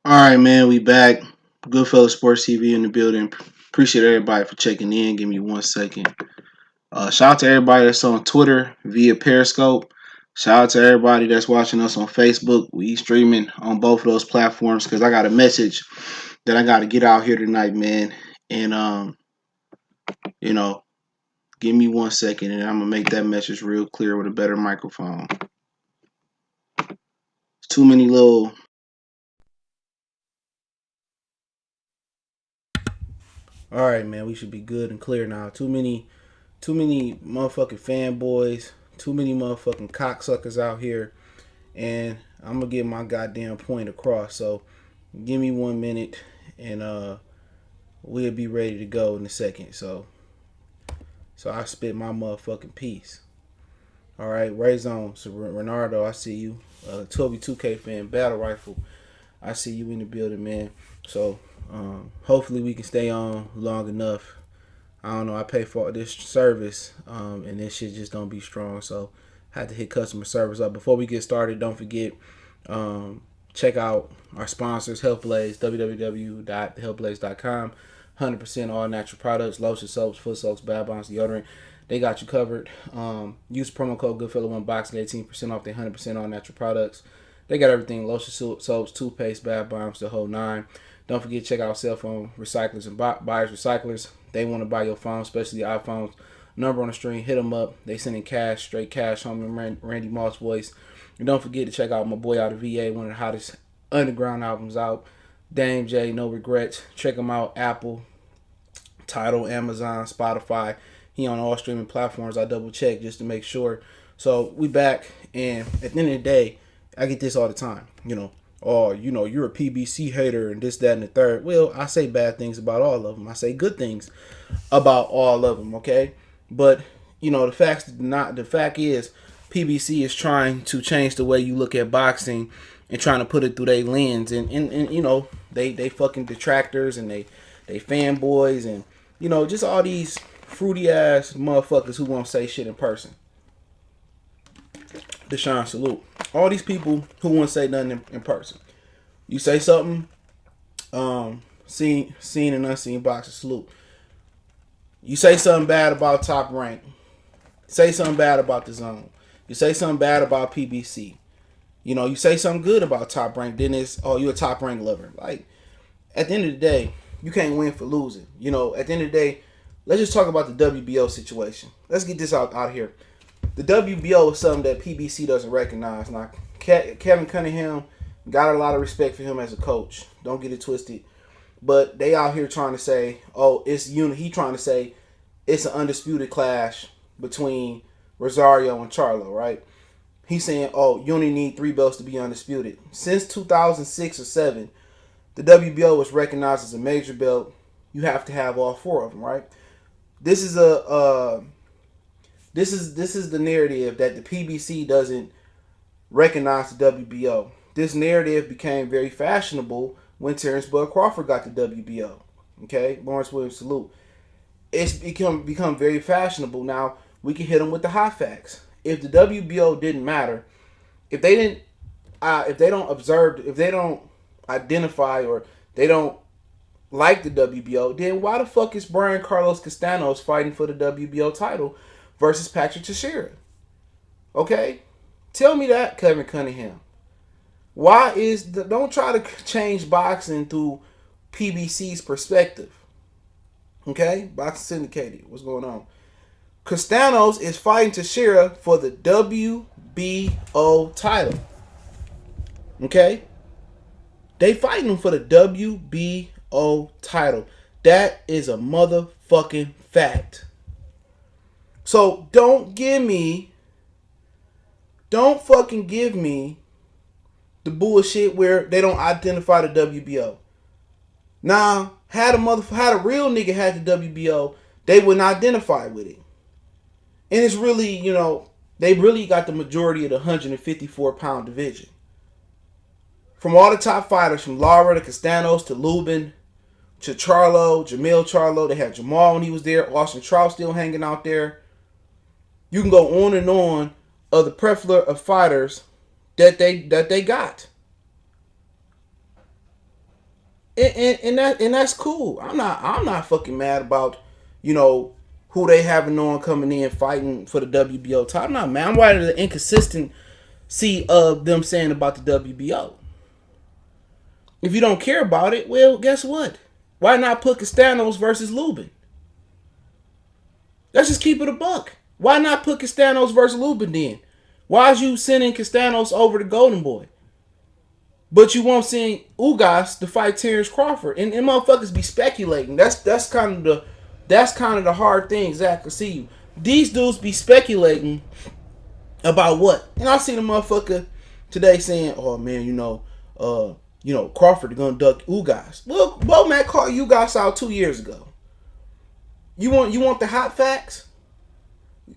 All right, man, we back. Goodfellas Sports TV in the building. Appreciate everybody for checking in. Give me 1 second. Shout out to everybody that's on Twitter via Periscope. Shout out to everybody that's watching us on Facebook. We streaming on both of those platforms because I got a message that I got to get out here tonight, man. And you know, give me 1 second, and I'm gonna make that message real clear with a better microphone. Too many little. All right, man. We should be good and clear now. Too many motherfucking fanboys, too many motherfucking cocksuckers out here, and I'm gonna get my goddamn point across. So give me 1 minute, and we'll be ready to go in a second. So I spit my motherfucking piece. All right, Ray Zone, so Renardo, I see you. 12v2K fan, Battle Rifle, I see you in the building, man. So hopefully we can stay on long enough. I don't know. I pay for this service, and this shit just don't be strong. So I had to hit customer service up. Before we get started, don't forget, check out our sponsors, Health Blaze, www.healthblaze.com. 100% all natural products, lotion, soaps, foot soaps, bath bombs, deodorant. They got you covered. Use promo code Goodfellow1Boxing, 18% off their 100% all natural products. They got everything, lotion, soaps, toothpaste, bath bombs, the whole nine. Don't forget to check out cell phone recyclers and buyers recyclers. They want to buy your phone, especially the iPhones. Number on the screen, hit them up. They sending cash, straight cash, home in Randy Moss voice. And don't forget to check out my boy out of VA, one of the hottest underground albums out. Dame J, No Regrets. Check him out, Apple, Tidal, Amazon, Spotify. He on all streaming platforms. I double check just to make sure. So we back, and at the end of the day, I get this all the time. Oh, you're a PBC hater and this, that, and the third. Well, I say bad things about all of them. I say good things about all of them, okay? But, the fact is PBC is trying to change the way you look at boxing and trying to put it through their lens. And they fucking detractors and they fanboys and, just all these fruity ass motherfuckers who won't say shit in person. Deshaun, salute. All these people who won't say nothing in person. You say something, seen and unseen boxer, salute. You say something bad about Top Rank. Say something bad about the Zone. You say something bad about PBC. You say something good about Top Rank, then it's, oh, you're a Top Rank lover. Like, at the end of the day, you can't win for losing. At the end of the day, let's just talk about the WBO situation. Let's get this out here. The WBO is something that PBC doesn't recognize. Now, Kevin Cunningham, got a lot of respect for him as a coach. Don't get it twisted. But they out here trying to say, oh, it's unity. He trying to say it's an undisputed clash between Rosario and Charlo, right? He's saying, oh, you only need 3 belts to be undisputed. Since 2006 or 7, the WBO was recognized as a major belt. You have to have all 4 of them, right? This is this is the narrative that the PBC doesn't recognize the WBO. This narrative became very fashionable when Terrence Bud Crawford got the WBO. Okay, Lawrence Williams, salute. It's become very fashionable. Now we can hit them with the hot facts. If the WBO didn't matter, if they don't observe, if they don't identify, or they don't like the WBO, then why the fuck is Brian Carlos Castanos fighting for the WBO title versus Patrick Teixeira? Okay? Tell me that, Kevin Cunningham. Don't try to change boxing through PBC's perspective. Okay? Boxing Syndicated. What's going on? Castanos is fighting Teixeira for the WBO title. Okay? They fighting him for the WBO title. That is a motherfucking fact. So don't fucking give me the bullshit where they don't identify the WBO. Now, had a real nigga had the WBO, they wouldn't identify with it. And it's really, they really got the majority of the 154-pound division. From all the top fighters, from Lara to Castanos to Lubin to Charlo, Jamil Charlo, they had Jamal when he was there, Austin Trout still hanging out there. You can go on and on of the plethora of fighters that they got. and that's cool. I'm not fucking mad about, you know, who they having on coming in fighting for the WBO title. I'm not mad. I'm worried at the inconsistency of them saying about the WBO. If you don't care about it, well, guess what? Why not put Castanos versus Lubin? Let's just keep it a buck. Why not put Castanos versus Lubin then? Why is you sending Castanos over to Golden Boy? But you won't send Ugas to fight Terrence Crawford. And motherfuckers be speculating. That's kind of the hard thing, Zach, to see you. These dudes be speculating about what? And I seen a motherfucker today saying, oh man, Crawford gonna duck Ugas. Well, Matt called Ugas out 2 years ago. You want the hot facts?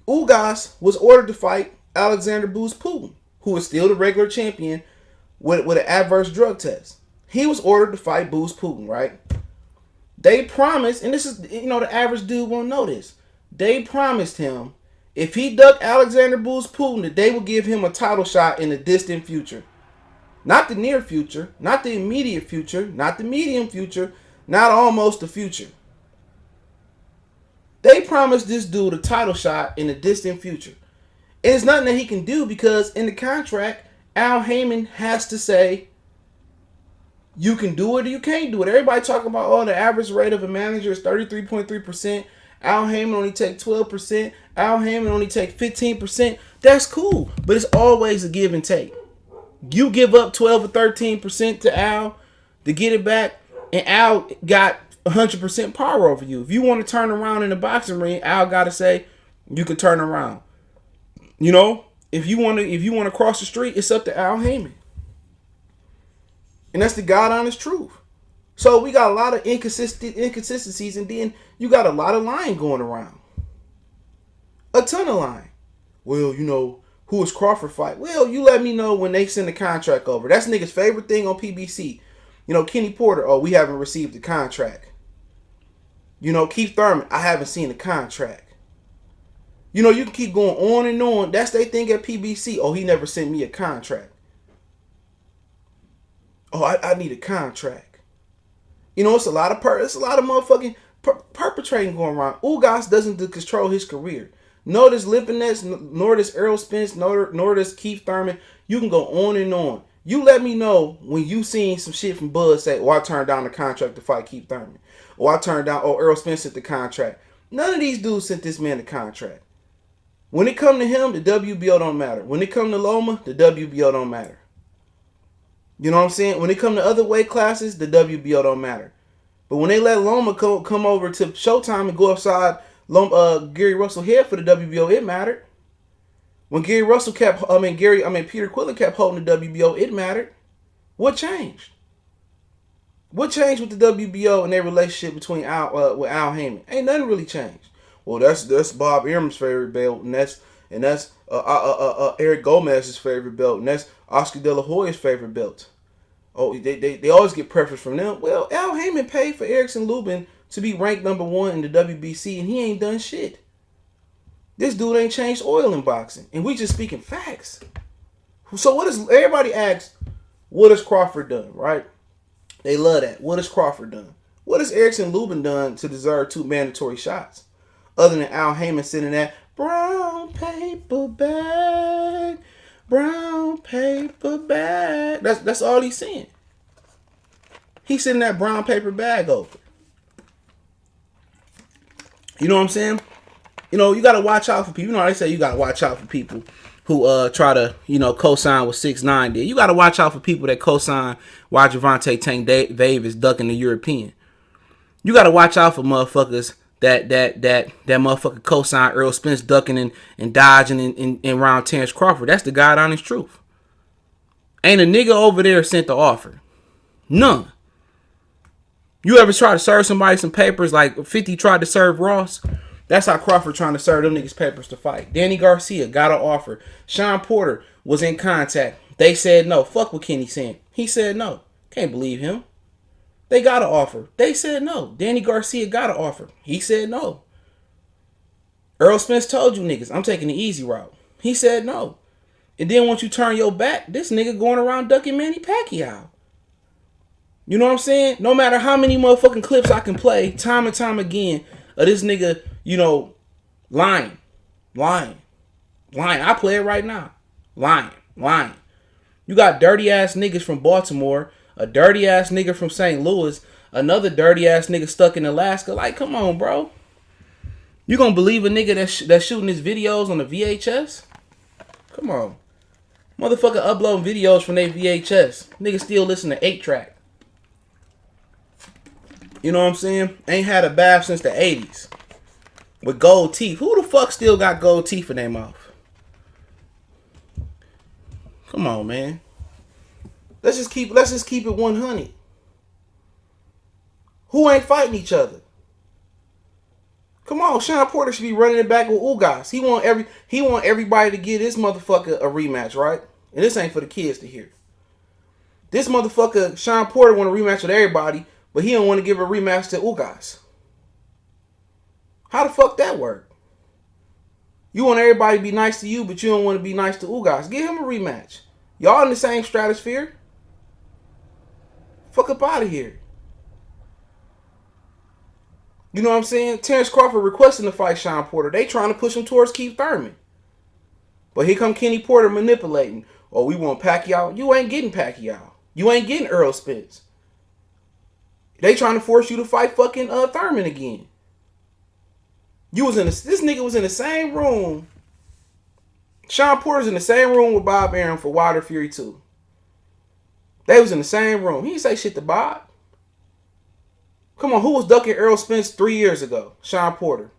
Ugas was ordered to fight Alexander Booz Putin, who is still the regular champion with an adverse drug test. He was ordered to fight Booz Putin, right? They promised, and this is, the average dude won't know this. They promised him if he ducked Alexander Booz Putin that they would give him a title shot in the distant future. Not the near future, not the immediate future, not the medium future, not almost the future. They promised this dude a title shot in the distant future. And it's nothing that he can do because in the contract, Al Heyman has to say, you can do it or you can't do it. Everybody talking about, the average rate of a manager is 33.3%. Al Heyman only take 12%. Al Heyman only take 15%. That's cool, but it's always a give and take. You give up 12 or 13% to Al to get it back, and Al got 100% power over you. If you want to turn around in the boxing ring, Al got to say, you can turn around. If you want to cross the street, it's up to Al Heyman. And that's the God honest truth. So we got a lot of inconsistencies, and then you got a lot of lying going around. A ton of lying. Well, who is Crawford fight? Well, you let me know when they send the contract over. That's nigga's favorite thing on PBC. Kenny Porter, we haven't received the contract. Keith Thurman, I haven't seen the contract. You can keep going on and on. That's their thing at PBC. He never sent me a contract. I need a contract. It's a lot of motherfucking perpetrating going around. Ugas doesn't control his career. Nor does Lipinets, nor does Errol Spence, nor does Keith Thurman. You can go on and on. You let me know when you seen some shit from Bud say, I turned down the contract to fight Keith Thurman. Or I turned down, Errol Spence sent the contract. None of these dudes sent this man the contract. When it come to him, the WBO don't matter. When it come to Loma, the WBO don't matter. You know what I'm saying? When it come to other weight classes, the WBO don't matter. But when they let Loma come over to Showtime and go upside Gary Russell head for the WBO, it mattered. When Peter Quillen kept holding the WBO, it mattered. What changed? What changed with the WBO and their relationship between Al with Al Heyman? Ain't nothing really changed. Well, that's Bob Aram's favorite belt, and that's Eric Gomez's favorite belt, and that's Oscar De La Hoya's favorite belt. They always get preference from them. Well, Al Heyman paid for Erickson Lubin to be ranked number 1 in the WBC, and he ain't done shit. This dude ain't changed oil in boxing, and we just speaking facts. So everybody asks, what has Crawford done, right? They love that. What has Crawford done? What has Erickson Lubin done to deserve 2 mandatory shots? Other than Al Heyman sitting in that brown paper bag. That's all he's saying. He's sitting that brown paper bag over. You know what I'm saying? You got to watch out for people. They say you got to watch out for people who try to, co-sign with 6ix9ine did. You got to watch out for people that co-sign while Gervonta Tank Dave is ducking the European. You got to watch out for motherfuckers that motherfucker co-sign Earl Spence ducking and dodging in round Terrence Crawford. That's the God honest truth. Ain't a nigga over there sent the offer. None. You ever try to serve somebody some papers like 50 tried to serve Ross? That's how Crawford trying to serve them niggas papers to fight. Danny Garcia got an offer. Sean Porter was in contact. They said no. Fuck what Kenny saying. He said no. Can't believe him. They got an offer. They said no. Danny Garcia got an offer. He said no. Earl Spence told you niggas, I'm taking the easy route. He said no. And then once you turn your back, this nigga going around ducking Manny Pacquiao. You know what I'm saying? No matter how many motherfucking clips I can play, time and time again, of this nigga, lying. I play it right now. Lying. You got dirty ass niggas from Baltimore, a dirty ass nigga from St. Louis, another dirty ass nigga stuck in Alaska. Like, come on, bro. You gonna believe a nigga that's shooting his videos on the VHS? Come on. Motherfucker uploading videos from their VHS. Nigga still listen to 8-track. You know what I'm saying? Ain't had a bath since the 80s. With gold teeth. Who the fuck still got gold teeth in their mouth? Come on, man. Let's just keep it 100. Who ain't fighting each other? Come on, Sean Porter should be running it back with Ugas. He want everybody to give this motherfucker a rematch, right? And this ain't for the kids to hear. This motherfucker, Sean Porter, want a rematch with everybody, but he don't want to give a rematch to Ugas. How the fuck that work? You want everybody to be nice to you, but you don't want to be nice to Ugas. Give him a rematch. Y'all in the same stratosphere. Fuck up out of here. You know what I'm saying? Terrence Crawford requesting to fight Sean Porter. They trying to push him towards Keith Thurman. But here come Kenny Porter manipulating. Oh, we want Pacquiao. You ain't getting Pacquiao. You ain't getting Earl Spence. They trying to force you to fight fucking Thurman again. This nigga was in the same room. Sean Porter's in the same room with Bob Arum for Wilder Fury 2. They was in the same room. He didn't say shit to Bob. Come on, who was ducking Earl Spence 3 years ago? Sean Porter.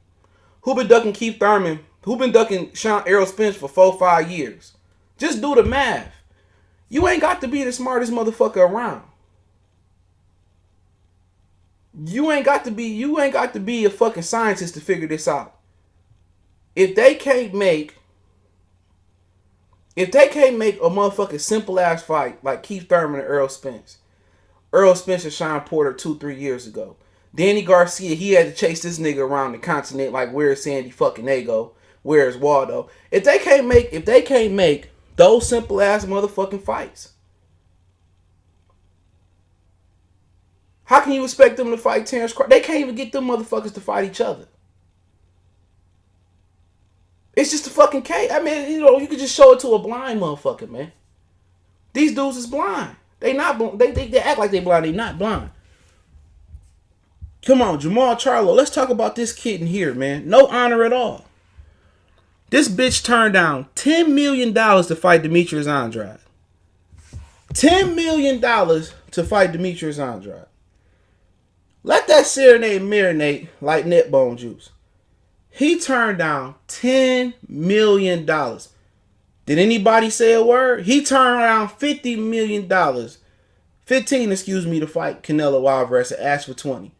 Who been ducking Keith Thurman? Who been ducking Earl Spence for 4-5 years? Just do the math. You ain't got to be the smartest motherfucker around. You ain't got to be a fucking scientist to figure this out. If they can't make a motherfucking simple ass fight like Keith Thurman and Earl Spence and Sean Porter 2-3 years ago. Danny Garcia, he had to chase this nigga around the continent like, where's Sandy fucking Nago? Where's Waldo? If they can't make those simple ass motherfucking fights, how can you expect them to fight Terrence Crawford? They can't even get them motherfuckers to fight each other. It's just a fucking case. I mean, you could just show it to a blind motherfucker, man. These dudes is blind. They not. They act like they blind. They not blind. Come on, Jamal Charlo. Let's talk about this kid in here, man. No honor at all. This bitch turned down $10 million to fight Demetrius Andrade. $10 million to fight Demetrius Andrade. Let that serenade marinate like net bone juice. He turned down $10 million. Did anybody say a word? He turned around $50 million. 15, to fight Canelo Alvarez and asked for 20.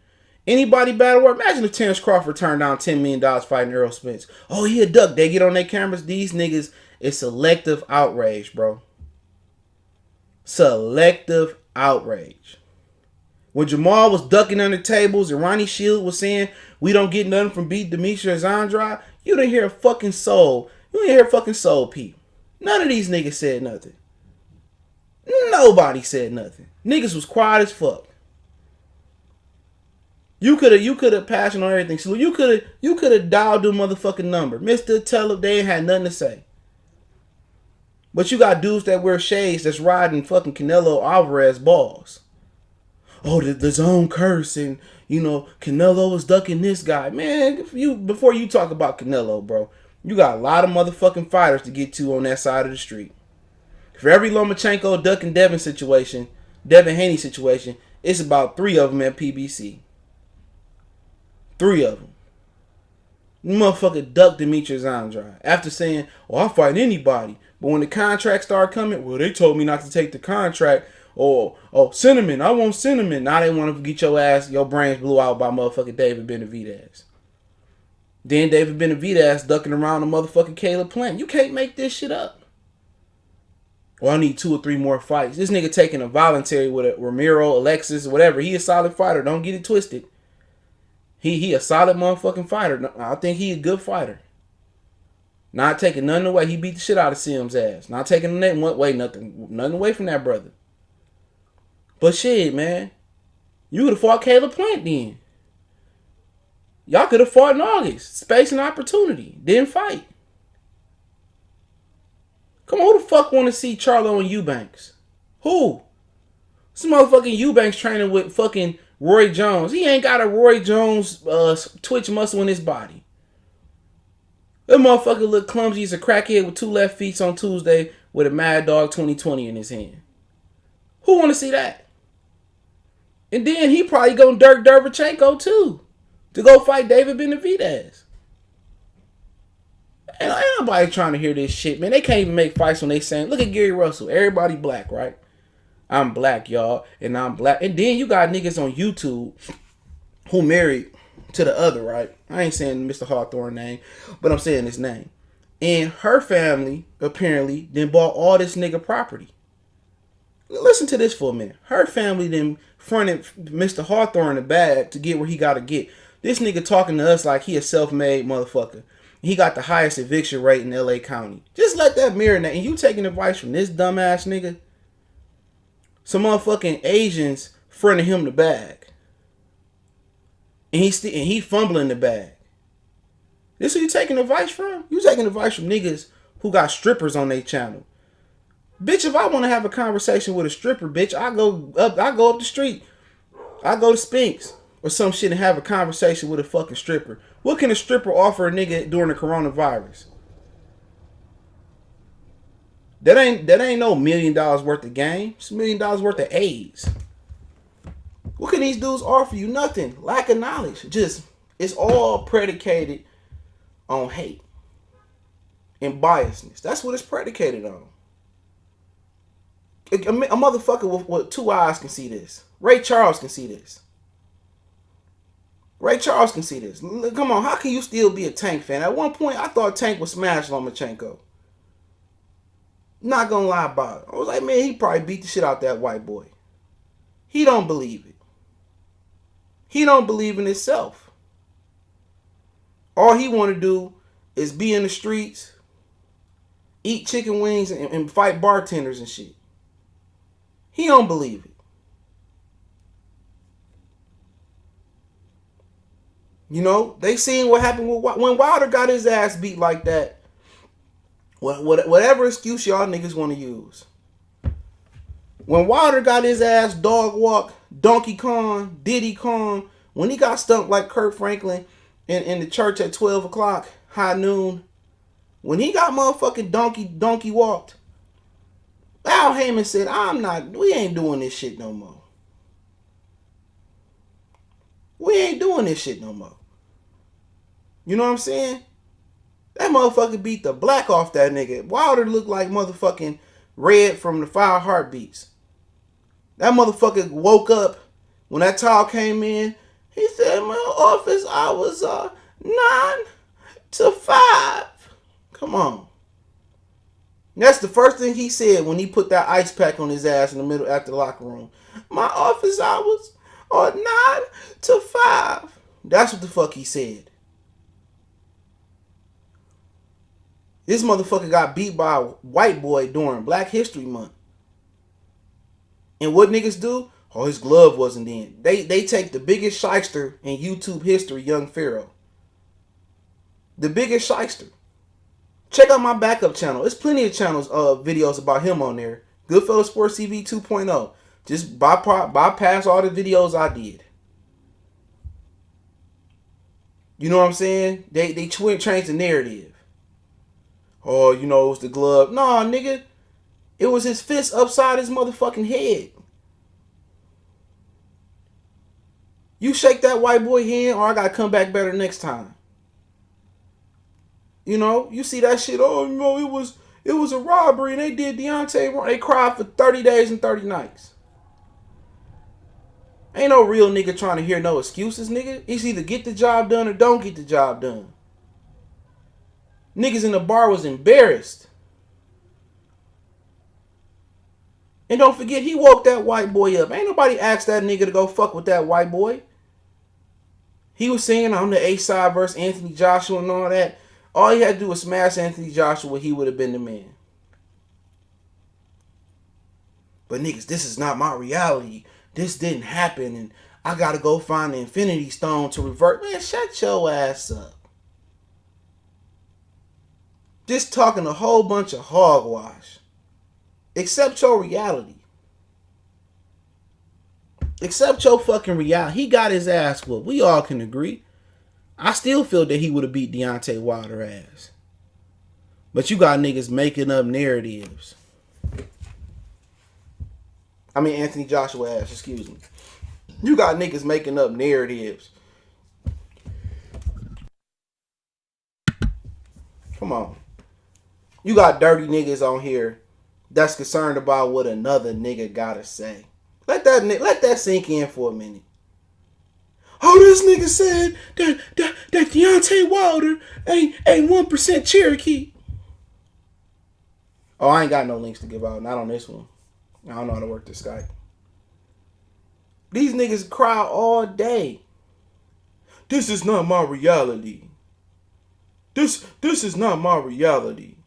Anybody bad word? Imagine if Terrence Crawford turned down $10 million fighting Earl Spence. Oh, he a duck. They get on their cameras. These niggas is selective outrage, bro. Selective outrage. When Jamal was ducking under tables and Ronnie Shield was saying, we don't get nothing from beat Demetrius Andrade, you didn't hear a fucking soul. You didn't hear a fucking soul peep. None of these niggas said nothing. Nobody said nothing. Niggas was quiet as fuck. You could have passion on everything. So you could have dialed the motherfucking number. Mr. Tell them they ain't had nothing to say. But you got dudes that wear shades that's riding fucking Canelo Alvarez balls. Oh, the zone curse and Canelo was ducking this guy. Man, before you talk about Canelo, bro, you got a lot of motherfucking fighters to get to on that side of the street. For every Lomachenko ducking Devin Haney situation, it's about 3 of them at PBC. 3 of them. Motherfucker ducked Demetrius Andrade after saying, "Oh, I'll fight anybody." But when the contract started coming, well, they told me not to take the contract. Oh, Cinnamon, I want Cinnamon. Now they want to get your brains blew out by motherfucking David Benavidez. Then David Benavidez ducking around the motherfucking Caleb Plant. You can't make this shit up. Well, I need 2 or 3 more fights. This nigga taking a voluntary with a Ramiro, Alexis, whatever. He a solid fighter. Don't get it twisted. He a solid motherfucking fighter. I think he a good fighter. Not taking nothing away. He beat the shit out of Sims' ass. Not taking nothing away from that brother. But shit, man, you could have fought Caleb Plant then. Y'all could have fought in August. Space and opportunity. Didn't fight. Come on, who the fuck want to see Charlo and Eubanks? Who? This motherfucking Eubanks training with fucking Roy Jones. He ain't got a Roy Jones twitch muscle in his body. That motherfucker look clumsy. He's a crackhead with 2 left feet on Tuesday with a Mad Dog 2020 in his hand. Who want to see that? And then he probably go Dirk Derevchenko too to go fight David Benavidez. And ain't nobody trying to hear this shit, man. They can't even make fights when they saying, look at Gary Russell. Everybody black, right? I'm black, y'all, and I'm black. And then you got niggas on YouTube who married to the other, right? I ain't saying Mr. Hawthorne name, but I'm saying his name. And her family, apparently, then bought all this nigga property. Listen to this for a minute. Her family then fronted Mr. Hawthorne the bag to get where he got to get. This nigga talking to us like he a self-made motherfucker. He got the highest eviction rate in LA County. Just let that marinate. And you taking advice from this dumbass nigga? Some motherfucking Asians fronted him the bag. And he fumbling the bag. This who you taking advice from? You taking advice from niggas who got strippers on their channel. Bitch, if I want to have a conversation with a stripper, bitch, I go up the street. I go to Spinks or some shit and have a conversation with a fucking stripper. What can a stripper offer a nigga during the coronavirus? That ain't no $1 million worth of game. It's $1 million worth of AIDS. What can these dudes offer you? Nothing. Lack of knowledge. Just, it's all predicated on hate and biasness. That's what it's predicated on. A motherfucker with 2 eyes can see this. Ray Charles can see this. Ray Charles can see this. Come on, how can you still be a Tank fan? At one point, I thought Tank was smashed Lomachenko. Not gonna lie about it. I was like, man, he probably beat the shit out that white boy. He don't believe it. He don't believe in himself. All he want to do is be in the streets, eat chicken wings, and fight bartenders and shit. He don't believe it. You know, they seen what happened when Wilder got his ass beat like that. Whatever excuse y'all niggas want to use. When Wilder got his ass dog walk, Donkey Kong, Diddy Kong, when he got stumped like Kurt Franklin in the church at 12 o'clock, high noon, when he got motherfucking donkey walked, Al Heyman said, we ain't doing this shit no more. We ain't doing this shit no more. You know what I'm saying? That motherfucker beat the black off that nigga. Wilder looked like motherfucking Red from the 5 Heartbeats. That motherfucker woke up when that towel came in. He said, my office hours are 9 to 5. Come on. That's the first thing he said when he put that ice pack on his ass in the middle after the locker room. My office hours are 9 to 5. That's what the fuck he said. This motherfucker got beat by a white boy during Black History Month. And what niggas do? Oh, his glove wasn't in. They take the biggest shyster in YouTube history, Young Pharaoh. The biggest shyster. Check out my backup channel. There's plenty of channels, videos about him on there. Goodfellas Sports TV 2.0. Just bypass all the videos I did. You know what I'm saying? They change the narrative. Oh, you know, it was the glove. Nah, nigga. It was his fist upside his motherfucking head. You shake that white boy hand or I gotta come back better next time. You know, you see that shit, oh, you know, it was a robbery and they did Deontay wrong. They cried for 30 days and 30 nights. Ain't no real nigga trying to hear no excuses, nigga. It's either get the job done or don't get the job done. Niggas in the bar was embarrassed. And don't forget, he woke that white boy up. Ain't nobody asked that nigga to go fuck with that white boy. He was saying on the A-side versus Anthony Joshua and all that. All he had to do was smash Anthony Joshua, he would have been the man. But niggas, this is not my reality. This didn't happen, and I gotta go find the Infinity Stone to revert. Man, shut your ass up. Just talking a whole bunch of hogwash. Accept your reality. Accept your fucking reality. He got his ass whooped. We all can agree. I still feel that he would have beat Deontay Wilder ass. But you got niggas making up narratives. I mean Anthony Joshua ass, excuse me. You got niggas making up narratives. Come on. You got dirty niggas on here that's concerned about what another nigga gotta say. Let that sink in for a minute. Oh, this nigga said that Deontay Wilder ain't 1% Cherokee. Oh, I ain't got no links to give out. Not on this one. I don't know how to work this Skype. These niggas cry all day. This is not my reality. This is not my reality.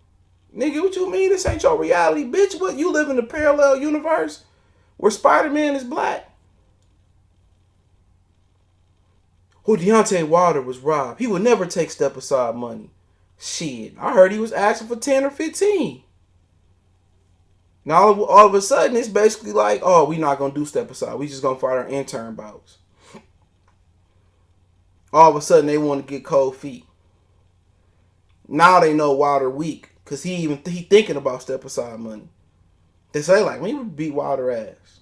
Nigga, what you mean this ain't your reality, bitch? What, you live in a parallel universe where Spider-Man is black? Who Deontay Wilder was robbed. He would never take step aside money. Shit, I heard he was asking for 10 or 15. Now all of a sudden it's basically like, oh, we not gonna do step aside. We just gonna fight our intern bouts. All of a sudden they want to get cold feet. Now they know Wilder weak because he thinking about step aside money. They say like, we would beat Wilder ass.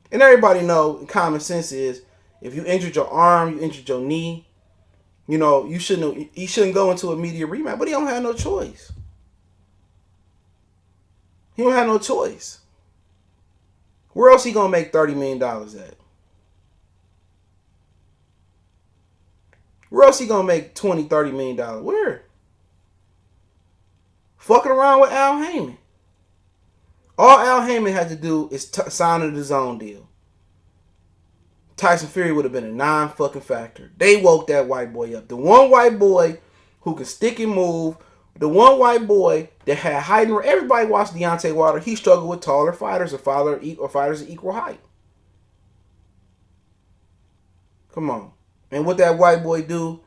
And everybody know common sense is if you injured your arm, you injured your knee, you know, he shouldn't go into immediate rematch, but he don't have no choice. He don't have no choice. Where else he gonna make $30 million at? Where else he gonna make $20, $30 million? Where? Fucking around with Al Heyman. All Al Heyman had to do is sign a DAZN deal. Tyson Fury would have been a non-fucking factor. They woke that white boy up. The one white boy who can stick and move. The one white boy that had height. Everybody watched Deontay Wilder. He struggled with taller fighters or fighters of equal height. Come on. And what that white boy do?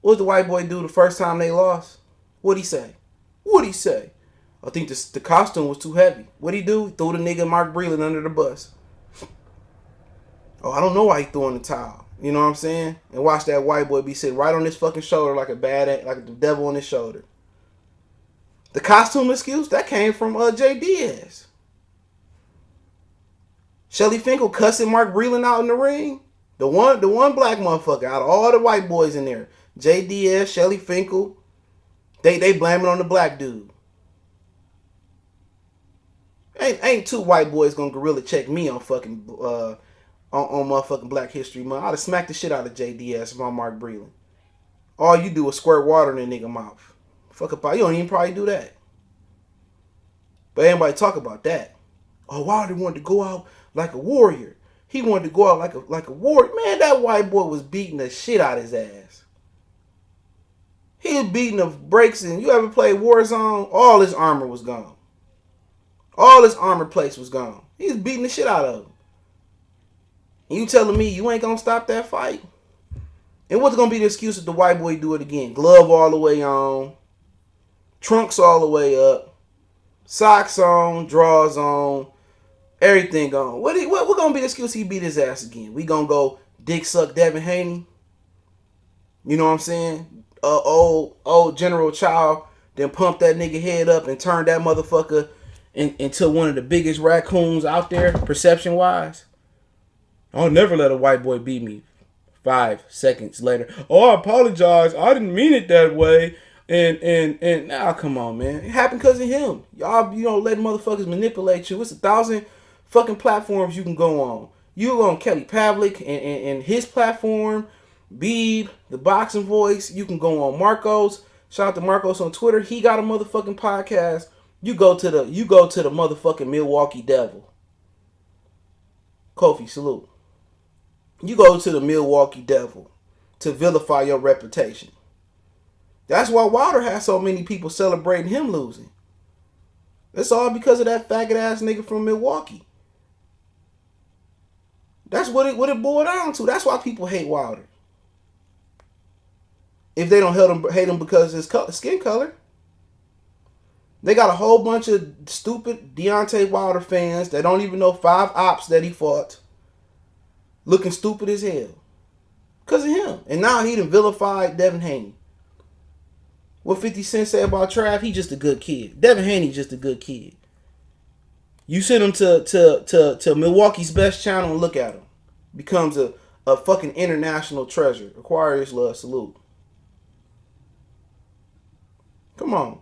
What did the white boy do the first time they lost? What'd he say? I think the costume was too heavy. What'd he do? He threw the nigga Mark Breland under the bus. Oh, I don't know why he threw in the towel. You know what I'm saying? And watch that white boy be sitting right on his fucking shoulder like the devil on his shoulder. The costume excuse, that came from Jay Diaz. Shelly Finkel cussing Mark Breland out in the ring. The one black motherfucker out of all the white boys in there. Jay Diaz, Shelly Finkel. They blame it on the black dude. Ain't two white boys gonna gorilla check me on fucking on motherfucking Black History Month. I'd have smacked the shit out of Jay Diaz if I'm Mark Breland. All you do is squirt water in a nigga mouth. Fuck up, you don't even probably do that. But anybody talk about that. Oh, Wilder wanted to go out like a warrior. He wanted to go out like a warrior. Man, that white boy was beating the shit out of his ass. He was beating the brakes, and you ever played Warzone? All his armor was gone. All his armor plates was gone. He was beating the shit out of him. And you telling me you ain't gonna stop that fight? And what's gonna be the excuse if the white boy do it again? Glove all the way on. Trunks all the way up. Socks on. Drawers on. Everything on. What gonna be the excuse he beat his ass again? We gonna go dick suck Devin Haney? You know what I'm saying? Old General Chow then pumped that nigga head up and turned that motherfucker into one of the biggest raccoons out there, perception wise. I'll never let a white boy beat me. 5 seconds later, oh, I apologize. I didn't mean it that way. And now, come on, man. It happened because of him. Y'all, letting motherfuckers manipulate you. It's 1,000 fucking platforms you can go on. You go on Kelly Pavlik and his platform, Beeb, the Boxing Voice. You can go on Marcos. Shout out to Marcos on Twitter. He got a motherfucking podcast. You go to the motherfucking Milwaukee Devil. Kofi, salute. You go to the Milwaukee Devil to vilify your reputation. That's why Wilder has so many people celebrating him losing. That's all because of that faggot ass nigga from Milwaukee. That's what it boiled down to. That's why people hate Wilder. If they don't hate him because of his skin color. They got a whole bunch of stupid Deontay Wilder fans that don't even know 5 ops that he fought, looking stupid as hell because of him. And now he done vilified Devin Haney. What 50 Cent say about Trav? He just a good kid. Devin Haney just a good kid. You send him to Milwaukee's best channel and look at him. Becomes a fucking international treasure. Acquire his love. Salute. Come on.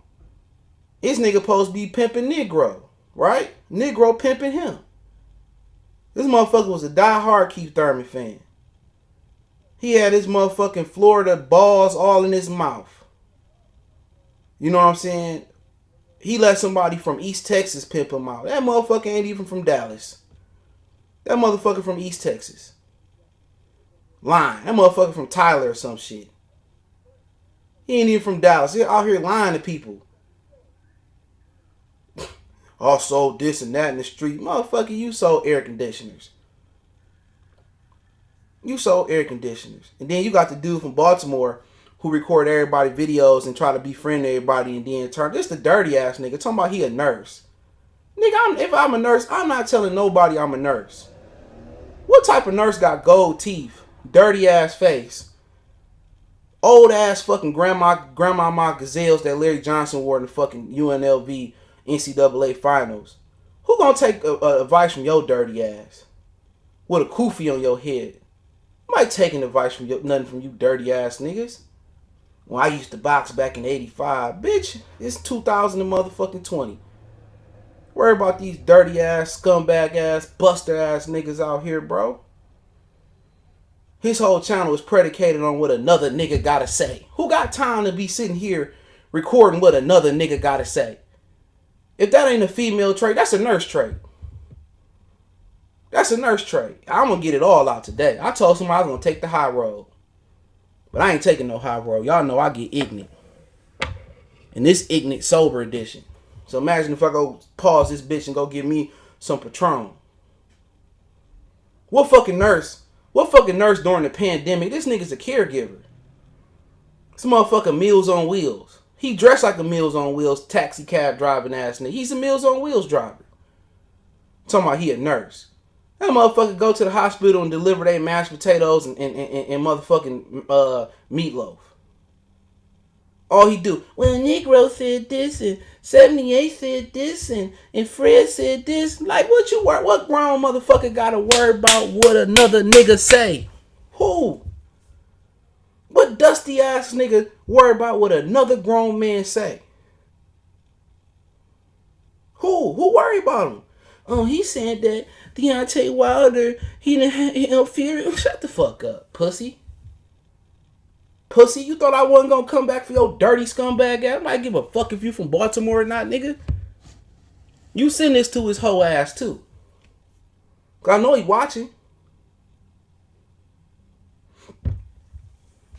This nigga supposed to be pimping Negro, right? Negro pimping him. This motherfucker was a diehard Keith Thurman fan. He had his motherfucking Florida balls all in his mouth. You know what I'm saying? He let somebody from East Texas pimp him out. That motherfucker ain't even from Dallas. That motherfucker from East Texas. Lying. That motherfucker from Tyler or some shit. He ain't even from Dallas. He out here lying to people. I sold this and that in the street. Motherfucker, you sold air conditioners. You sold air conditioners. And then you got the dude from Baltimore who record everybody videos and try to befriend everybody and then turn. This the dirty ass nigga. Talking about he a nurse. Nigga, if I'm a nurse, I'm not telling nobody I'm a nurse. What type of nurse got gold teeth? Dirty ass face. Old ass fucking grandmama gazelles that Larry Johnson wore in the fucking UNLV NCAA finals. Who gonna take advice from your dirty ass? With a kufi on your head. Might taking advice from nothing from you dirty ass niggas. When I used to box back in 85, bitch, it's 2020. Worry about these dirty ass, scumbag ass, buster ass niggas out here, bro. His whole channel is predicated on what another nigga gotta say. Who got time to be sitting here recording what another nigga gotta say? If that ain't a female trait, that's a nurse trait. That's a nurse trait. I'm gonna get it all out today. I told somebody I was gonna take the high road. But I ain't taking no high road. Y'all know I get ignorant. And this ignorant sober edition. So imagine if I go pause this bitch and go get me some Patron. What fucking nurse during the pandemic? This nigga's a caregiver. This motherfucker Meals on Wheels. He dressed like a Meals on Wheels taxi cab driving ass nigga. He's a Meals on Wheels driver. Talking about he a nurse. That motherfucker go to the hospital and deliver their mashed potatoes and motherfucking meatloaf. All he do, well, Negro said this and 78 said this and Fred said this. Like, what grown motherfucker gotta worry about what another nigga say? Who? What dusty ass nigga worry about what another grown man say? Who worry about him? Oh, he said that Deontay Wilder, he don't fear. Shut the fuck up, pussy. Pussy, you thought I wasn't gonna come back for your dirty scumbag ass? I might give a fuck if you from Baltimore or not, nigga. You send this to his whole ass too. Cause I know he watching.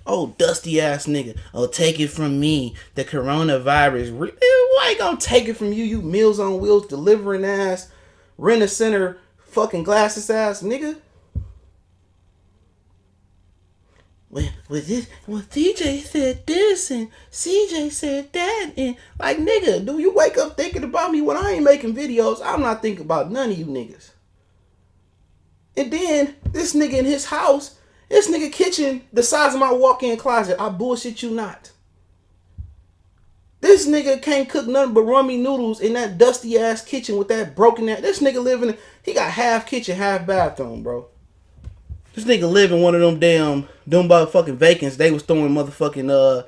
Oh, dusty ass nigga. Oh, take it from me. The coronavirus. Why ain't gonna take it from you, you Meals on Wheels delivering ass, Rent-A-Center fucking glasses ass nigga? Well, TJ said this and CJ said that and like nigga, do you wake up thinking about me when I ain't making videos? I'm not thinking about none of you niggas. And then this nigga in his house, this nigga kitchen the size of my walk-in closet. I bullshit you not. This nigga can't cook nothing but rummy noodles in that dusty ass kitchen with that broken ass. This nigga he got half kitchen, half bathroom, bro. This nigga live in one of them motherfucking vacants. They was throwing motherfucking,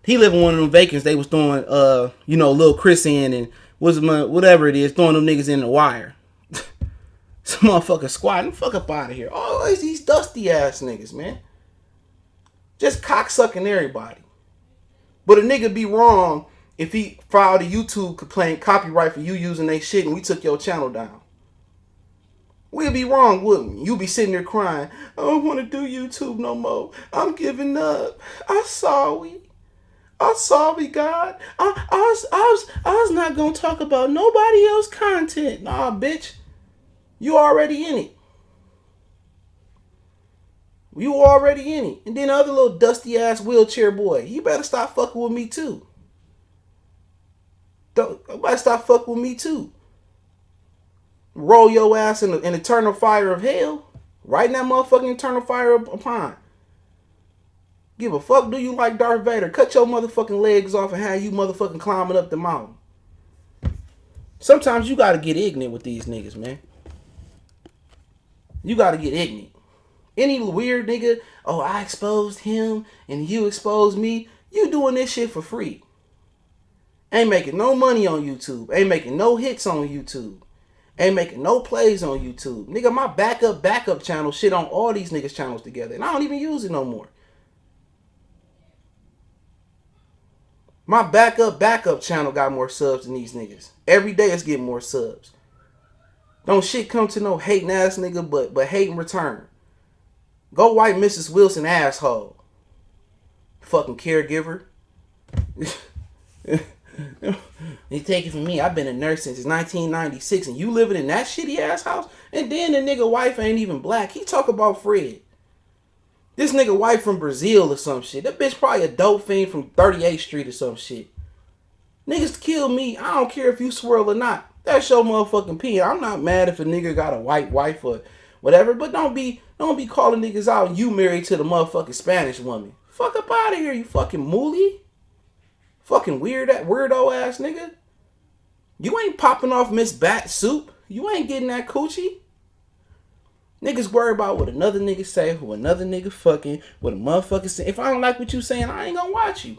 he live in one of them vacants. They was throwing, Lil Chris in and whatever it is, throwing them niggas in the wire. Some motherfucker squatting. Fuck up out of here. All these dusty ass niggas, man. Just cocksucking everybody. But a nigga be wrong if he filed a YouTube complaint, copyright for you using they shit and we took your channel down. We'll be wrong, wouldn't we? You be sitting there crying, I don't want to do YouTube no more. I'm giving up. I'm sorry. I'm sorry, God. I was not going to talk about nobody else's content. Nah, bitch. You already in it. You already in it. And then the other little dusty ass wheelchair boy, you better stop fucking with me too. You better stop fucking with me too. Roll your ass in the eternal fire of hell. Right in that motherfucking eternal fire upon. Give a fuck, do you like Darth Vader? Cut your motherfucking legs off and have you motherfucking climbing up the mountain. Sometimes you gotta get ignorant with these niggas, man. You gotta get ignorant. Any weird nigga, oh, I exposed him and you exposed me. You doing this shit for free. Ain't making no money on YouTube. Ain't making no hits on YouTube. Ain't making no plays on YouTube. Nigga, my backup channel shit on all these niggas' channels together. And I don't even use it no more. My backup channel got more subs than these niggas. Every day it's getting more subs. Don't shit come to no hating ass nigga, but hate in return. Go white Mrs. Wilson asshole. Fucking caregiver. You take it from me. I've been a nurse since 1996 and you living in that shitty ass house? And then the nigga wife ain't even black. He talk about Fred. This nigga wife from Brazil or some shit. That bitch probably a dope fiend from 38th Street or some shit. Niggas kill me. I don't care if you swirl or not. That's your motherfucking opinion. I'm not mad if a nigga got a white wife or whatever, but don't be calling niggas out and you married to the motherfucking Spanish woman. Fuck up out of here, you fucking moolie. Fucking weirdo ass nigga. You ain't popping off Miss Bat soup. You ain't getting that coochie. Niggas worry about what another nigga say, who another nigga fucking, what a motherfucker say. If I don't like what you saying, I ain't gonna watch you.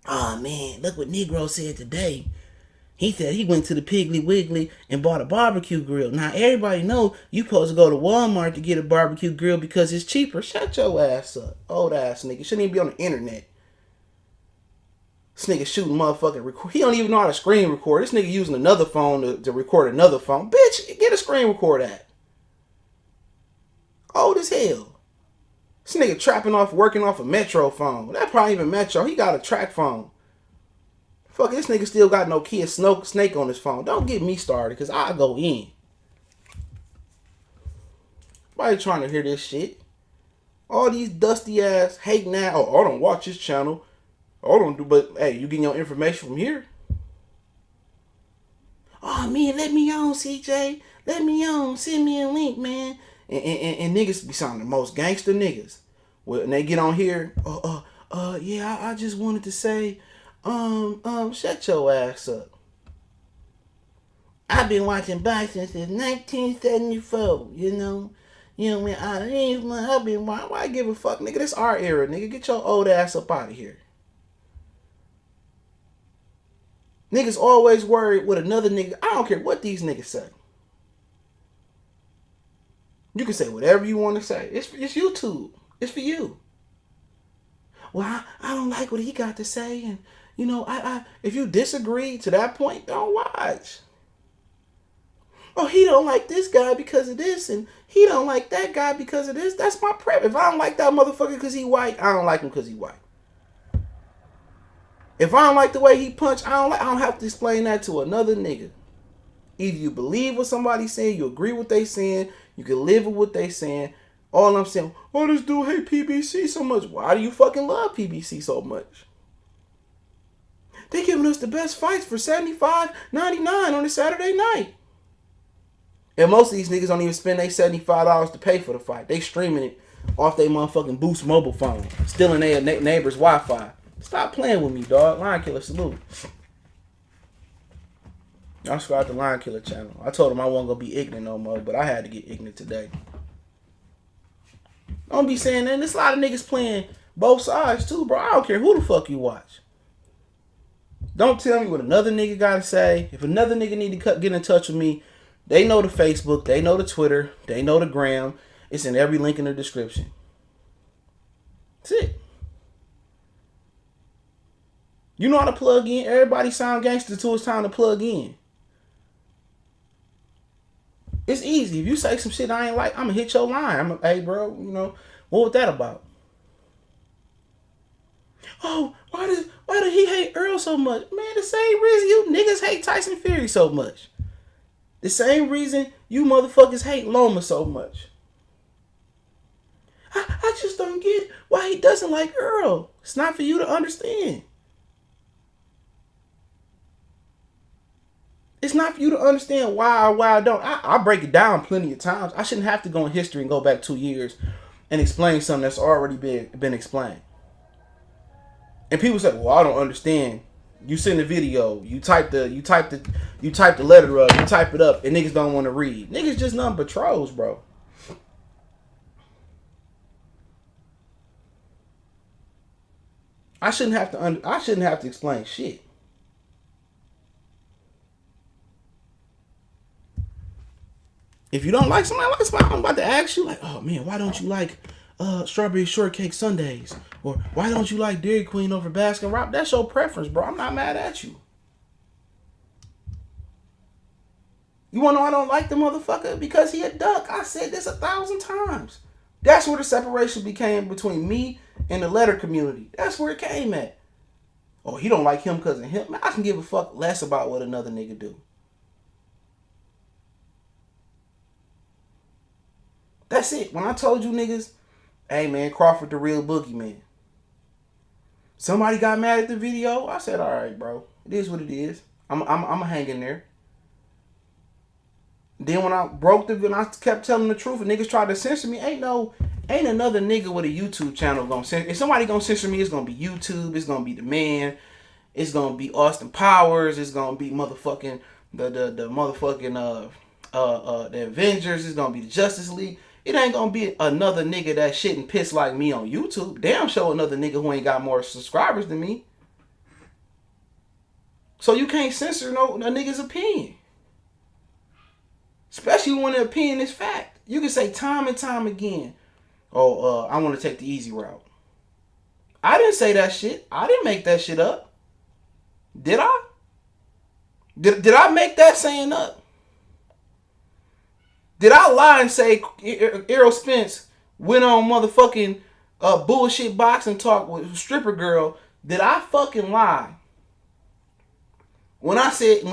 Oh man, look what Negro said today. He said he went to the Piggly Wiggly and bought a barbecue grill. Now everybody know you supposed to go to Walmart to get a barbecue grill because it's cheaper. Shut your ass up, old ass nigga. Shouldn't even be on the internet. This nigga shooting motherfucking record. He don't even know how to screen record. This nigga using another phone to record another phone. Bitch, get a screen record at. Old as hell. This nigga working off a Metro phone. That probably even Metro. He got a track phone. Fuck, this nigga still got no Kia Snake on his phone. Don't get me started, because I go in. Why you trying to hear this shit? All these dusty ass hating ass. Oh, I don't watch his channel. I don't do, but hey, you getting your information from here? Oh man, let me on, CJ. Let me on. Send me a link, man. And niggas be sounding the most gangster niggas. When they get on here, yeah, I just wanted to say, shut your ass up. I've been watching boxing since 1974, you know. You know, I've been, why give a fuck, nigga? This our era, nigga. Get your old ass up out of here. Niggas always worried with another nigga. I don't care what these niggas say. You can say whatever you want to say. It's YouTube. It's for you. Well, I don't like what he got to say, and you know, I if you disagree to that point, don't watch. Oh, he don't like this guy because of this, and he don't like that guy because of this. That's my prep. If I don't like that motherfucker because he white, I don't like him because he white. If I don't like the way he punched, I don't have to explain that to another nigga. Either you believe what somebody's saying, you agree with what they saying, you can live with what they saying. All I'm saying, oh, this dude hate PBC so much. Why do you fucking love PBC so much? They giving us the best fights for $75.99 on a Saturday night. And most of these niggas don't even spend their $75 to pay for the fight. They streaming it off their motherfucking Boost mobile phone, stealing their neighbor's Wi-Fi. Stop playing with me, dog. Lion Killer, salute. I subscribed to Lion Killer channel. I told him I wasn't going to be ignorant no more, but I had to get ignorant today. Don't be saying that. There's a lot of niggas playing both sides too, bro. I don't care who the fuck you watch. Don't tell me what another nigga got to say. If another nigga need to get in touch with me, they know the Facebook, they know the Twitter, they know the Gram. It's in every link in the description. That's it. You know how to plug in. Everybody sound gangster till it's time to plug in. It's easy. If you say some shit I ain't like, I'm going to hit your line. Hey, bro, you know, what was that about? Oh, why did he hate Earl so much? Man, the same reason you niggas hate Tyson Fury so much. The same reason you motherfuckers hate Loma so much. just don't get why he doesn't like Earl. It's not for you to understand. It's not for you to understand why I don't. I break it down plenty of times. I shouldn't have to go in history and go back 2 years and explain something that's already been explained. And people say, "Well, I don't understand." You send a video, you type the letter up, you type it up, and niggas don't want to read. Niggas just nothing but trolls, bro. I shouldn't have to explain shit. If you don't like somebody, I'm about to ask you, like, oh man, why don't you like strawberry shortcake sundaes? Or why don't you like Dairy Queen over Baskin Robbins? That's your preference, bro. I'm not mad at you. You wanna know I don't like the motherfucker? Because he a duck. I said this 1,000 times. That's where the separation became between me and the letter community. That's where it came at. Oh, he don't like him because of him. Man, I can give a fuck less about what another nigga do. That's it. When I told you niggas, hey man, Crawford the real boogeyman. Somebody got mad at the video. I said, all right, bro. It is what it is. I'm hang in there. Then when I broke the video, I kept telling the truth, and niggas tried to censor me. Ain't another nigga with a YouTube channel gonna censor. If somebody gonna censor me, it's gonna be YouTube. It's gonna be the man. It's gonna be Austin Powers. It's gonna be motherfucking the motherfucking the Avengers. It's gonna be the Justice League. It ain't gonna be another nigga that shit and piss like me on YouTube. Damn show another nigga who ain't got more subscribers than me. So you can't censor a nigga's opinion. Especially when the opinion is fact. You can say time and time again, oh, I want to take the easy route. I didn't say that shit. I didn't make that shit up. Did I? Did I make that saying up? Did I lie and say Errol Spence went on motherfucking bullshit boxing talk with stripper girl? Did I fucking lie? When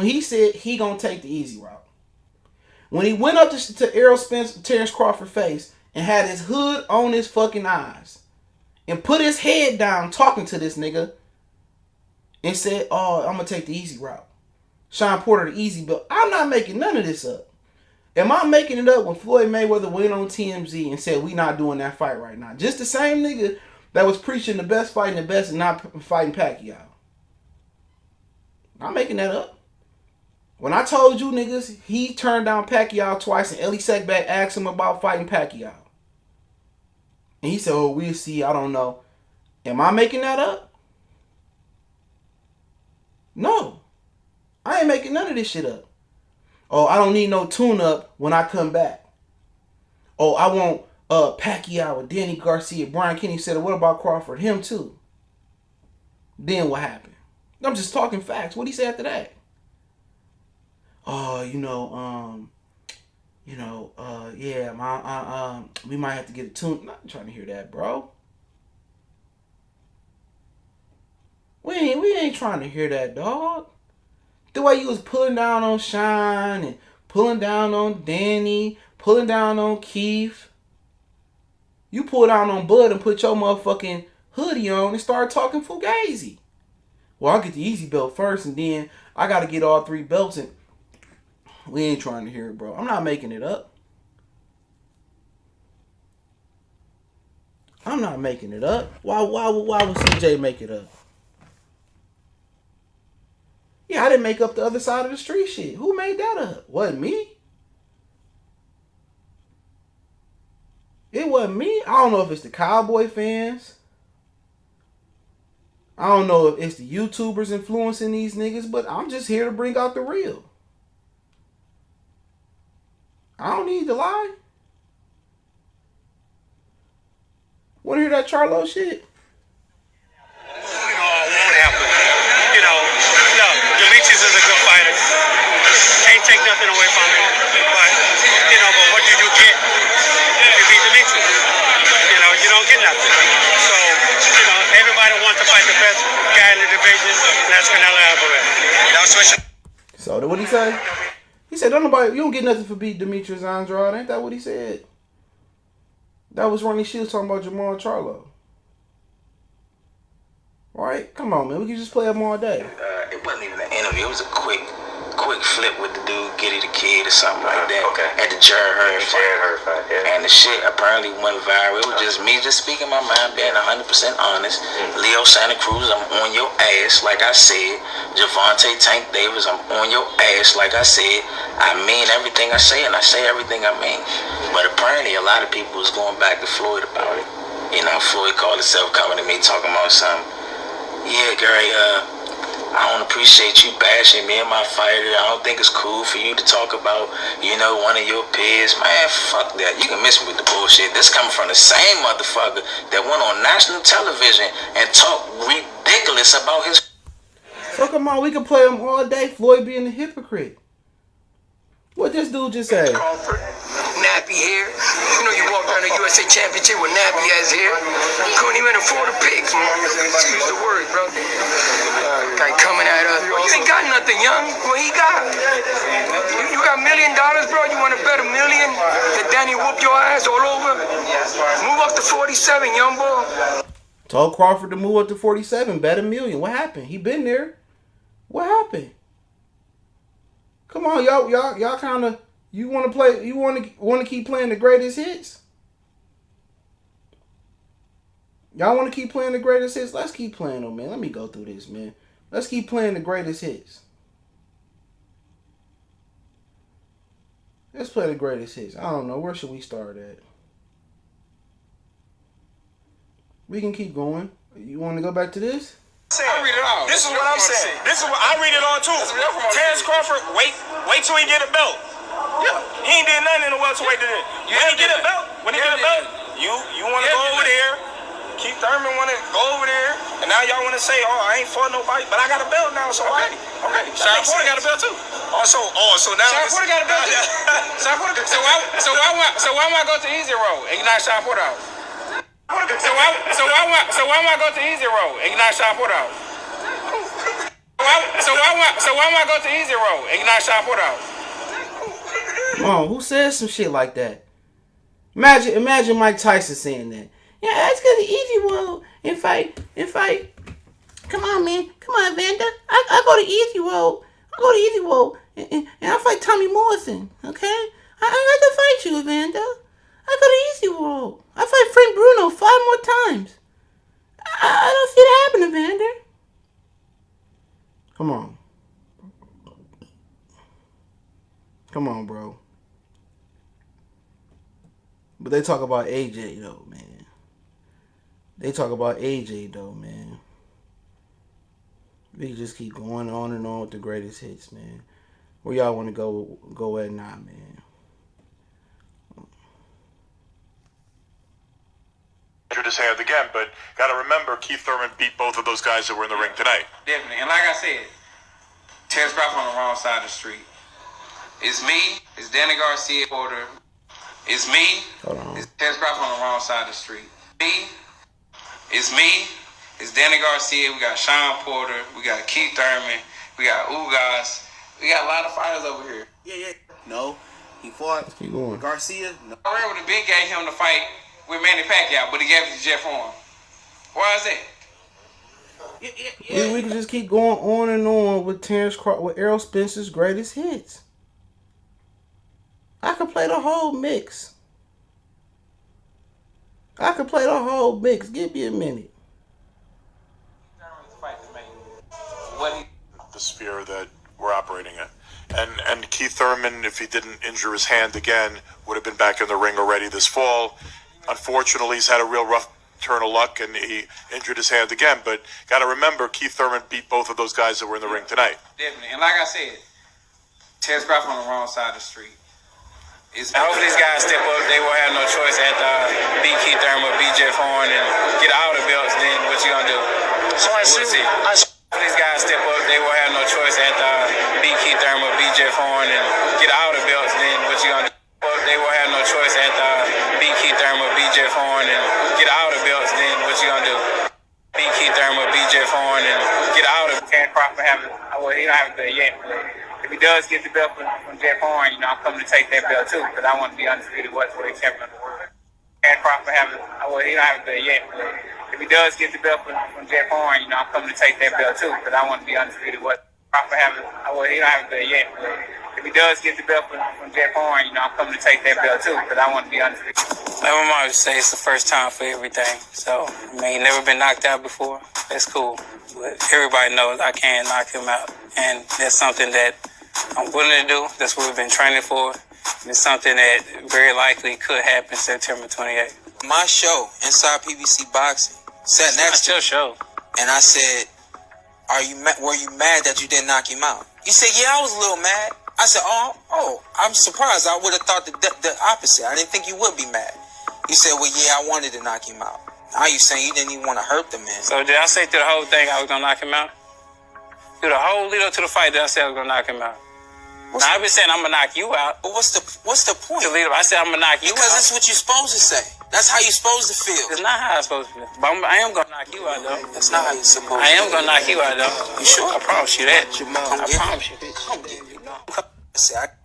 he said he gonna take the easy route. When he went up to Errol Spence, Terrence Crawford face and had his hood on his fucking eyes and put his head down talking to this nigga and said, oh, I'm gonna take the easy route. Sean Porter the easy belt. I'm not making none of this up. Am I making it up when Floyd Mayweather went on TMZ and said we not doing that fight right now? Just the same nigga that was preaching the best fighting the best and not fighting Pacquiao. I'm making that up. When I told you niggas, he turned down Pacquiao twice and Ellie Sackback asked him about fighting Pacquiao. And he said, oh, we'll see, I don't know. Am I making that up? No. I ain't making none of this shit up. Oh, I don't need no tune-up when I come back. Oh, I want Pacquiao with Danny Garcia. Brian Kenny said, what about Crawford? Him too. Then what happened? I'm just talking facts. What'd he say after that? Oh, yeah, we might have to get a tune. I'm not trying to hear that, bro. We ain't trying to hear that, dog. The way you was pulling down on Shine and pulling down on Danny, pulling down on Keith. You pulled down on Bud and put your motherfucking hoodie on and started talking Fugazi. Well, I'll get the easy belt first and then I got to get all 3 belts and we ain't trying to hear it, bro. I'm not making it up. I'm not making it up. Why would CJ make it up? Yeah, I didn't make up the other side of the street shit. Who made that up? Wasn't me. It wasn't me. I don't know if it's the Cowboy fans. I don't know if it's the YouTubers influencing these niggas, but I'm just here to bring out the real. I don't need to lie. Want to hear that Charlo shit? Won't happen. No, Demetrius is a good fighter. Can't take nothing away from him. But what did you get if you beat Demetrius? You don't get nothing. So, everybody wants to fight the best guy in the division, and that's Canelo Alvarez. So, what he say? He said, you don't get nothing for beating Demetrius Andrade. Ain't that what he said? That was Ronnie Shields talking about Jamal Charlo. Right? Come on, man. We can just play them all day. It wasn't even an interview. It was a quick flip with the dude, Giddy the Kid or something like that. Okay. At the Jared Hurd fight. Yeah. And the shit apparently went viral. It was just me just speaking my mind, being 100% honest. Leo Santa Cruz, I'm on your ass, like I said. Javante Tank Davis, I'm on your ass, like I said. I mean everything I say, and I say everything I mean. But apparently a lot of people was going back to Floyd about it. You know, Floyd called himself coming to me talking about something. Yeah, Gary, I don't appreciate you bashing me and my fighter. I don't think it's cool for you to talk about, you know, one of your peers. Man, fuck that. You can miss me with the bullshit. This coming from the same motherfucker that went on national television and talked ridiculous about his... So come on, we can play them all day. Floyd being a hypocrite. What this dude just say? Crawford, nappy hair. You know, you walk down the USA Championship with nappy ass hair. Couldn't even afford a pick. Excuse the word, bro. Guy coming at us. Bro, you ain't got nothing, young. What he got? You got $1 million, bro. You want to bet $1 million that Danny whoop your ass all over? Move up to 47, young boy. Told Crawford to move up to 47, bet $1 million. What happened? He been there. What happened? Come on, y'all kind of, you want to play, you want to keep playing the greatest hits? Y'all want to keep playing the greatest hits? Let's keep playing them, man. Let me go through this, man. Let's keep playing the greatest hits. Let's play the greatest hits. I don't know. Where should we start at? We can keep going. You want to go back to this? I read it all. This is what I'm saying. This is what I read it on too. Terrence Crawford, wait till he get a belt. Yeah. He ain't did nothing in the welterweight today. When he get a belt, you want to go over there. Keith Thurman want to go over there, and now y'all want to say, "Oh, I ain't fought nobody, but I got a belt now." So okay. Sean Porter got a belt too. So now Sean Porter got a belt too. Sean Porter. So why am I go to easy road and knock Sean Porter out? So why am I go to easy road and knock Sean Porter out? So why am I go to easy road and knock Sean Porter out? Come on, who says some shit like that? Imagine Mike Tyson saying that. Yeah, that's gonna be easy road and fight. Come on, man. Come on, Vander. I go to easy road. And I fight Tommy Morrison. Okay? I got to fight you, Vander. I go to easy road. I fight Frank Bruno 5 more times. I don't see it happening, Vander. Come on, bro. But they talk about AJ, though, man. We can just keep going on and on with the greatest hits, man. Where y'all want to go at now, man? Injured his hand again, but got to remember, Keith Thurman beat both of those guys that were in the ring tonight. Definitely. And like I said, Terrence Crawford on the wrong side of the street. It's me. It's Danny Garcia Porter. It's me. It's Terrence Crawford on the wrong side of the street. It's me. It's Danny Garcia. We got Sean Porter. We got Keith Thurman. We got Ugas. We got a lot of fighters over here. Yeah. No. He fought Garcia. No. I remember the big gave him the fight with Manny Pacquiao, but he gave it to Jeff Horn. Why is that? Yeah. We can just keep going on and on with Terrence Crawford, with Errol Spencer's greatest hits. I could play the whole mix. Give me a minute. The sphere that we're operating in. And Keith Thurman, if he didn't injure his hand again, would have been back in the ring already this fall. Unfortunately, he's had a real rough turn of luck, and he injured his hand again. But got to remember, Keith Thurman beat both of those guys that were in the ring tonight. Definitely. And like I said, Terrence Crawford on the wrong side of the street. I hope these guys step up. They will have no choice at beat Keith Thurman or beat Jeff Horn and get all the belts. Then what you gonna do? We'll see. These guys step up. They will have no choice at beat Keith Thurman or beat Jeff Horn and get all the belts. Then what you gonna do? They will have no choice at beat Keith Thurman or beat Jeff Horn and get all the belts. Then what you gonna do? Beat Keith Thurman or beat Jeff Horn and get all the. Terrence Crawford he don't have it yet. If he does get the belt from Jeff Horn, I'm coming to take that belt too, because I want to be undisputed welterweight champion of the world. Crawford having, well, he don't have the belt yet, but if he does get the belt from Jeff Horn, you know, I'm coming to take that belt too, because I want to be undisputed. What Crawford having, well, he don't have the belt yet, but if he does get the belt from Jeff Horn, you know, I'm coming to take that belt too, because I want to be undisputed. Like my mom used to say, it's the first time for everything. So, I mean, never been knocked out before. That's cool. But everybody knows I can knock him out. And that's something that I'm willing to do. That's what we've been training for. And it's something that very likely could happen September 28th. My show, Inside PBC Boxing, sat next to your show. And I said, were you mad that you didn't knock him out? You said, yeah, I was a little mad. I said, oh, I'm surprised. I would have thought the opposite. I didn't think you would be mad. You said, well, yeah, I wanted to knock him out. Now you saying you didn't even want to hurt the man. So did I say through the whole thing I was going to knock him out? Through the whole lead up to the fight, did I say I was going to knock him out? Now, I've been saying I'm going to knock you out. But what's the point? To lead up, I said I'm going to knock you out. Because that's what you're supposed to say. That's how you're supposed to feel. It's not how I'm supposed to feel. But I am going to knock you out, though. That's not how you're supposed to I am going to knock you out, though. You sure? I promise you that. I promise you. Come get me.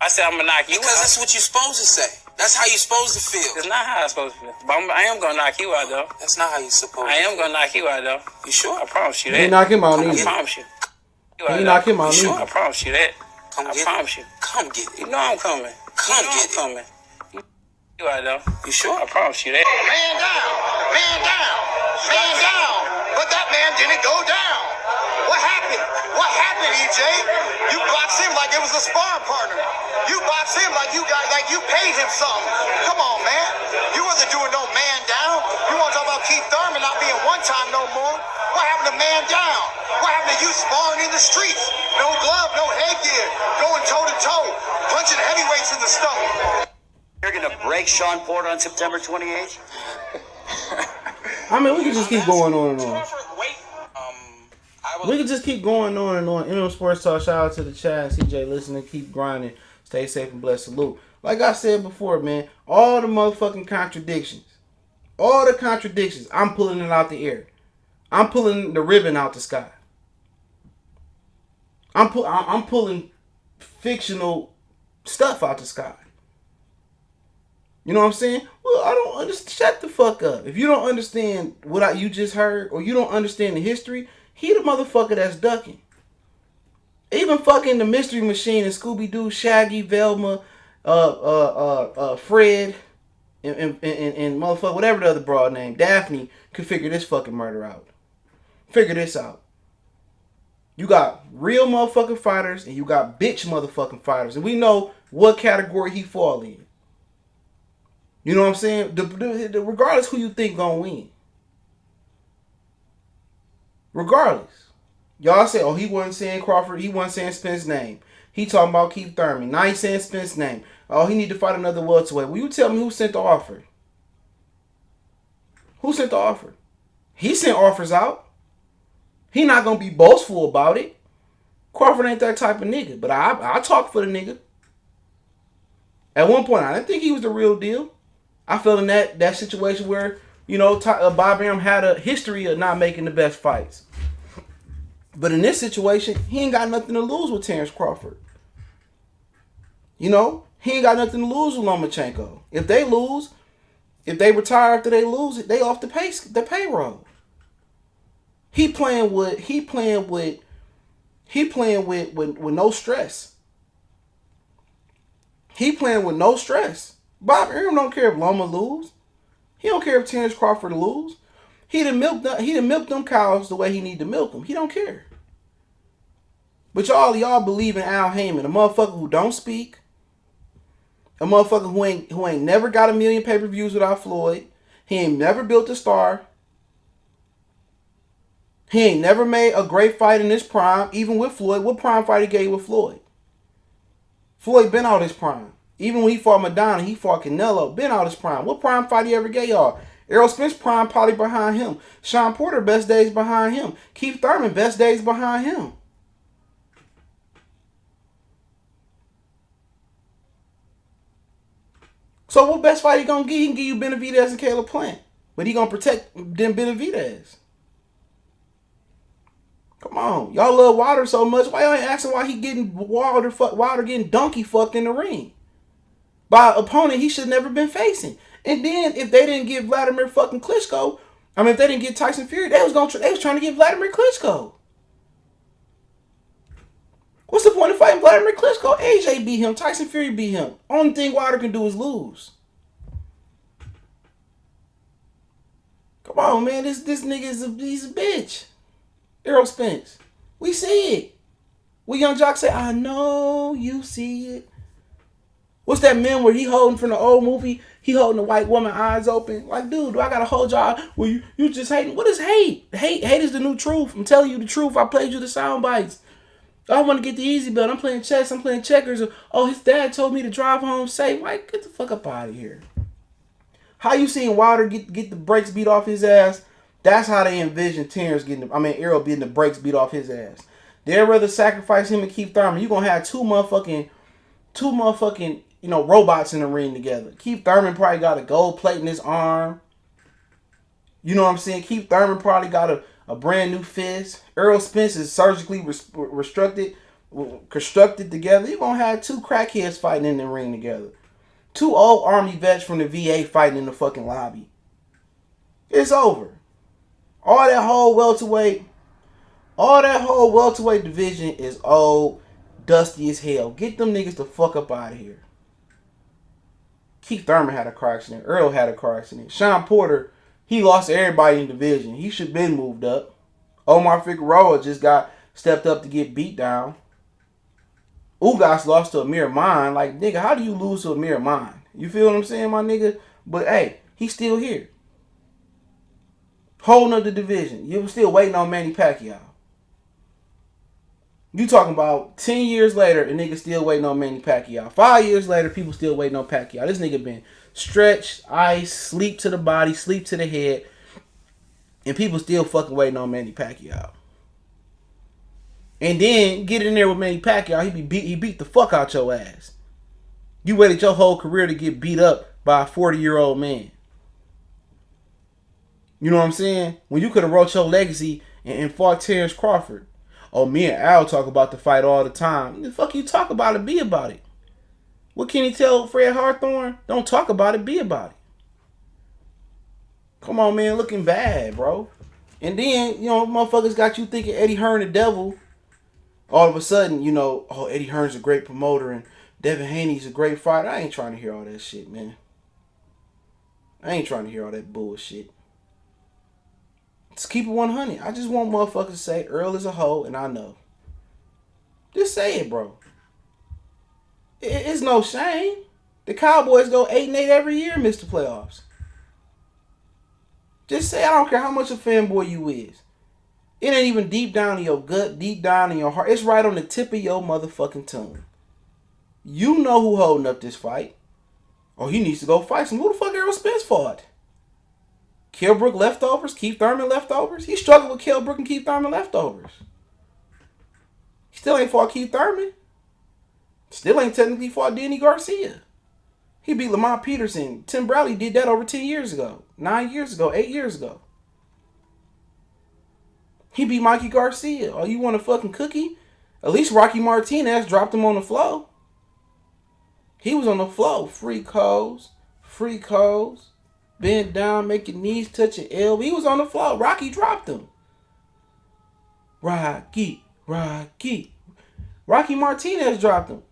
I said I'm going to knock you out. Because that's what you're supposed to say. That's how you're supposed to feel. It's not how I'm supposed to feel. But I am going to knock you out, though. That's not how you're supposed to I am going to knock you out, though. You sure? I promise you that. He knock him out, I neither. promise you. He knock him out, Sure? neither. I promise you that. Come get promise you. Come get it. You know I'm coming. Come you know get I'm coming. You out, though. You sure? I promise you that. Man down. Man down. Man down. But that man didn't go down. What happened? What happened, EJ? You boxed him like it was a sparring partner. You boxed him like you paid him something. Come on, man. You wasn't doing no man down. You want to talk about Keith Thurman not being one time no more? What happened to man down? What happened to you sparring in the streets? No glove, no headgear, going toe to toe, punching heavyweights in the stomach. You're gonna break Sean Porter on September 28th? I mean, we can just keep going on and on. We can just keep going on and on. MM Sports Talk, shout out to the chat, CJ listening, keep grinding, stay safe and blessed, salute. Like I said before, man, all the motherfucking contradictions, I'm pulling it out the air. I'm pulling the ribbon out the sky. I'm pulling fictional stuff out the sky. You know what I'm saying? Well, I don't understand. Shut the fuck up. If you don't understand what you just heard, or you don't understand the history, he the motherfucker that's ducking. Even fucking the Mystery Machine and Scooby-Doo, Shaggy, Velma, Fred, and motherfucker, whatever the other broad name, Daphne, could figure this fucking murder out. Figure this out. You got real motherfucking fighters, and you got bitch motherfucking fighters, and we know what category he fall in. You know what I'm saying? Regardless who you think gonna win. Regardless. Y'all say, oh, he wasn't saying Crawford. He wasn't saying Spence's name. He talking about Keith Thurman. Now he's saying Spence's name. Oh, he need to fight another welterweight. Will you tell me who sent the offer? Who sent the offer? He sent offers out. He not gonna be boastful about it. Crawford ain't that type of nigga. But I talk for the nigga. At one point, I didn't think he was the real deal. I felt in that situation where, you know, Bob Arum had a history of not making the best fights. But in this situation, he ain't got nothing to lose with Terrence Crawford. You know, he ain't got nothing to lose with Lomachenko. If they lose, if they retire after they lose, they off the payroll. He playing with no stress. He playing with no stress. Bob Arum don't care if Loma lose. He don't care if Terrence Crawford lose. He done milked them cows the way he need to milk them. He don't care. But y'all believe in Al Heyman, a motherfucker who don't speak, a motherfucker who ain't never got a million pay-per-views without Floyd. He ain't never built a star. He ain't never made a great fight in his prime, even with Floyd. What prime fight he gave with Floyd? Floyd been out his prime. Even when he fought Madonna, he fought Canelo. Been out his prime. What prime fight he ever gave y'all? Errol Spence prime probably behind him. Sean Porter best days behind him. Keith Thurman best days behind him. So what best fight he gonna get? He can give you Benavidez and Caleb Plant. But he gonna protect them Benavidez. Come on. Y'all love Wilder so much. Why y'all ain't asking why he getting Wilder getting donkey fucked in the ring? By an opponent he should never been facing. And then if they didn't get Vladimir fucking Klitschko, I mean, if they didn't get Tyson Fury, they was trying to get Vladimir Klitschko. What's the point of fighting Vladimir Klitschko? AJ beat him. Tyson Fury beat him. Only thing Wilder can do is lose. Come on, man. This nigga he's a bitch. Errol Spence. We see it. We Young Jock say, I know you see it. What's that meme where he holding from the old movie? He holding the white woman eyes open. Like, dude, do I gotta hold y'all? Well, you just hating. What is hate? Hate is the new truth. I'm telling you the truth. I played you the sound bites. I want to get the easy belt. I'm playing chess. I'm playing checkers. Oh, his dad told me to drive home safe. Like, get the fuck up out of here. How you seen Wilder get the brakes beat off his ass? That's how they envision Terrence Errol getting the brakes beat off his ass. They'd rather sacrifice him and Keith Thurman. You're gonna have two motherfucking, robots in the ring together. Keith Thurman probably got a gold plate in his arm. You know what I'm saying? Keith Thurman probably got a brand new fist. Errol Spence is surgically constructed together. You're going to have two crackheads fighting in the ring together. Two old Army vets from the VA fighting in the fucking lobby. It's over. All that whole welterweight division is old, dusty as hell. Get them niggas the fuck up out of here. Keith Thurman had a car accident. Earl had a car accident. Sean Porter, he lost to everybody in the division. He should have been moved up. Omar Figueroa just got stepped up to get beat down. Ugas lost to Amir Mine. Like, nigga, how do you lose to Amir Mine? You feel what I'm saying, my nigga? But, hey, he's still here. Holding up the division. You're still waiting on Manny Pacquiao. You talking about 10 years later, a nigga still waiting on Manny Pacquiao. 5 years later, people still waiting on Pacquiao. This nigga been stretched, ice, sleep to the body, sleep to the head, and people still fucking waiting on Manny Pacquiao. And then get in there with Manny Pacquiao, he beat the fuck out your ass. You waited your whole career to get beat up by a 40-year-old man. You know what I'm saying? When you could have wrote your legacy and fought Terrence Crawford. Oh, me and Al talk about the fight all the time. The fuck you talk about it, be about it. What can he tell Fred Hawthorne? Don't talk about it, be about it. Come on, man, looking bad, bro. And then, motherfuckers got you thinking Eddie Hearn the devil. All of a sudden, Eddie Hearn's a great promoter and Devin Haney's a great fighter. I ain't trying to hear all that shit, man. I ain't trying to hear all that bullshit. Just keep it 100. I just want motherfuckers to say Earl is a hoe, and I know. Just say it, bro. It's no shame. The Cowboys go 8-8 every year and miss the playoffs. Just say, I don't care how much a fanboy you is. It ain't even deep down in your gut, deep down in your heart. It's right on the tip of your motherfucking tongue. You know who holding up this fight. Oh, he needs to go fight some. Who the fuck Errol Spence fought? Kilbrook leftovers? Keith Thurman leftovers? He struggled with Kilbrook and Keith Thurman leftovers. He still ain't fought Keith Thurman. Still ain't technically fought Danny Garcia. He beat Lamont Peterson. Tim Bradley did that over 10 years ago. 9 years ago. 8 years ago. He beat Mikey Garcia. Oh, you want a fucking cookie? At least Rocky Martinez dropped him on the floor. He was on the floor. Free codes. Bend down, make your knees touch your elbow. He was on the floor. Rocky dropped him. Rocky Martinez dropped him.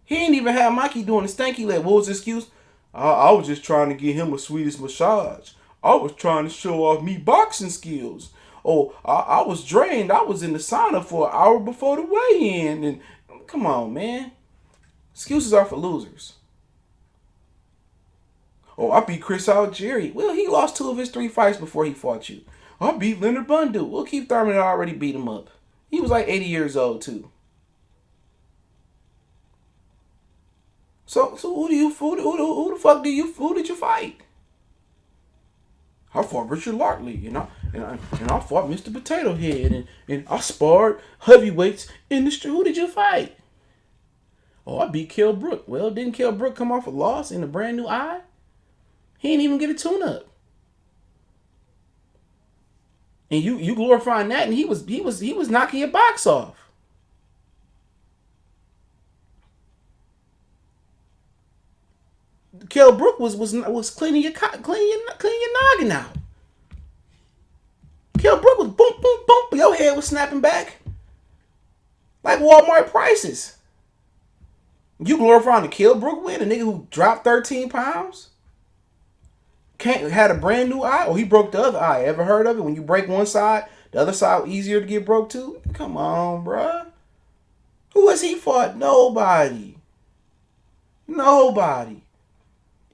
He ain't even had Mikey doing the stanky leg. What was the excuse? I was just trying to get him a Swedish massage. I was trying to show off me boxing skills. Oh, I was drained. I was in the sauna for an hour before the weigh-in. And come on, man. Excuses are for losers. Oh, I beat Chris Algieri. Well, he lost 2 of his 3 fights before he fought you. I beat Leonard Bundu. Well, Keith Thurman had already beat him up. He was like 80 years old, too. So who did you fight? I fought Richard Lartley, and I fought Mr. Potato Head, and I sparred heavyweights in the street. Who did you fight? Oh, I beat Kell Brook. Well, didn't Kell Brook come off a loss in a brand new eye? He didn't even get a tune-up. And you glorifying that, and he was knocking your box off. Kell Brook was cleaning your noggin out. Kell Brook was boom, boom, boom, but your head was snapping back like Walmart prices. You glorifying the Kell Brook win, a nigga who dropped 13 pounds? Had a brand new eye, or he broke the other eye. Ever heard of it? When you break one side, the other side easier to get broke too? Come on, bruh. Who has he fought? Nobody. Nobody.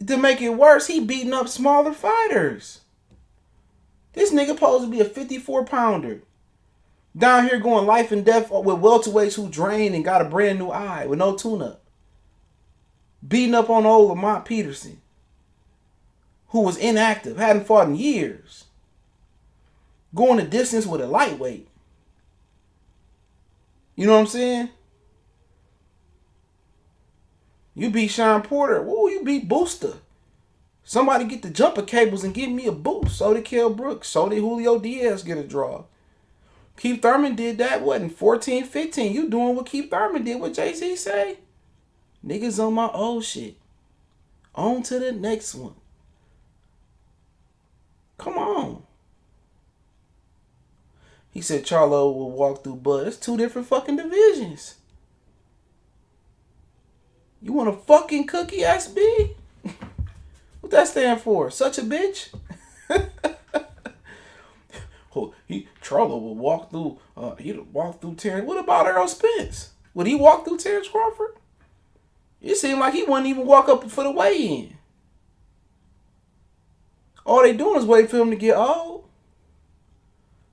To make it worse, he beating up smaller fighters. This nigga supposed to be a 54-pounder. Down here going life and death with welterweights who drained and got a brand new eye with no tune-up. Beating up on old Lamont Peterson, who was inactive, hadn't fought in years. Going the distance with a lightweight. You know what I'm saying? You beat Sean Porter. Woo, you beat Booster. Somebody get the jumper cables and give me a boost. So did Kell Brooks. So did Julio Diaz get a draw. Keith Thurman did that, what, in 14, 15. You doing what Keith Thurman did, what Jay-Z say? Niggas on my old shit. On to the next one. Come on. He said Charlo will walk through Bud. It's two different fucking divisions. You want a fucking cookie, SB? What that stand for? Such a bitch? Charlo will walk through. He'd walk through Terrence. What about Errol Spence? Would he walk through Terrence Crawford? It seemed like he wouldn't even walk up for the weigh-in. All they doing is wait for him to get old.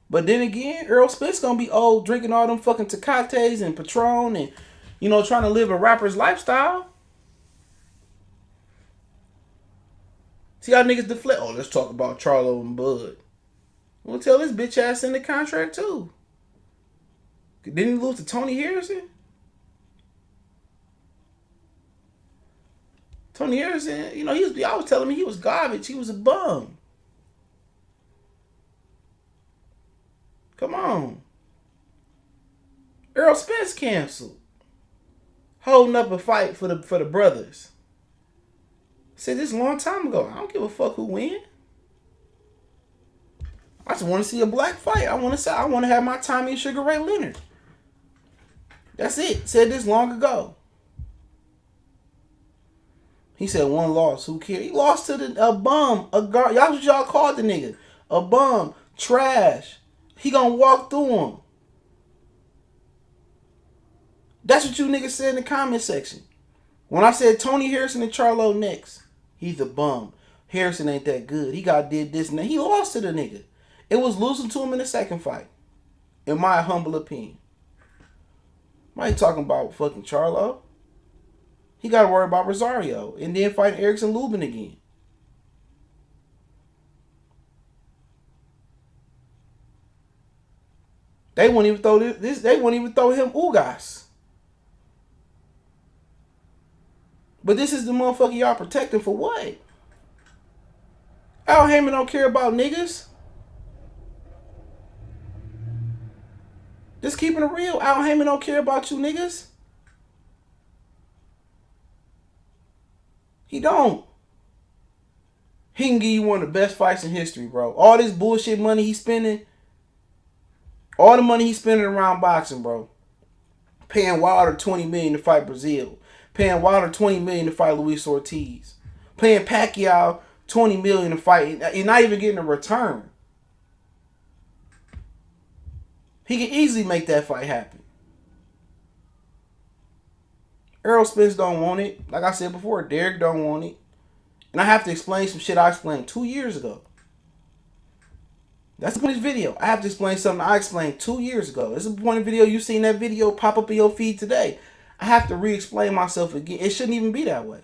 But then again, Errol Spence gonna be old, drinking all them fucking Tecates and Patron and, you know, trying to live a rapper's lifestyle. See how niggas deflect? Oh, let's talk about Charlo and Bud. We'll tell this bitch ass in the contract too. Didn't he lose to Tony Harrison? Tony Harrison, you know, I was telling me he was garbage. He was a bum. Come on. Errol Spence canceled. Holding up a fight for the brothers. Said this a long time ago. I don't give a fuck who win. I just want to see a black fight. I want to have my Tommy and Sugar Ray Leonard. That's it. Said this long ago. He said one loss. Who cares? He lost to a bum. Y'all what y'all called the nigga. A bum. Trash. He gonna walk through him. That's what you niggas said in the comment section. When I said Tony Harrison and Charlo next, he's a bum. Harrison ain't that good. He did this and that. He lost to the nigga. It was losing to him in the second fight. In my humble opinion. Why you talking about fucking Charlo? He got to worry about Rosario and then fight Erickson Lubin again. They won't even throw this. They won't even throw him Ugas. But this is the motherfucker y'all protecting for what? Al Heyman don't care about niggas. Just keeping it real. Al Heyman don't care about you niggas. He don't. He can give you one of the best fights in history, bro. All this bullshit money he's spending. All the money he's spending around boxing, bro. Paying Wilder $20 million to fight Brazil. Paying Wilder $20 million to fight Luis Ortiz. Paying Pacquiao $20 million to fight. And not even getting a return. He can easily make that fight happen. Errol Spence don't want it. Like I said before, Derek don't want it. And I have to explain some shit I explained 2 years ago. That's the point of this video. I have to explain something I explained 2 years ago. This is the point of the video. You seen that video pop up in your feed today. I have to re-explain myself again. It shouldn't even be that way.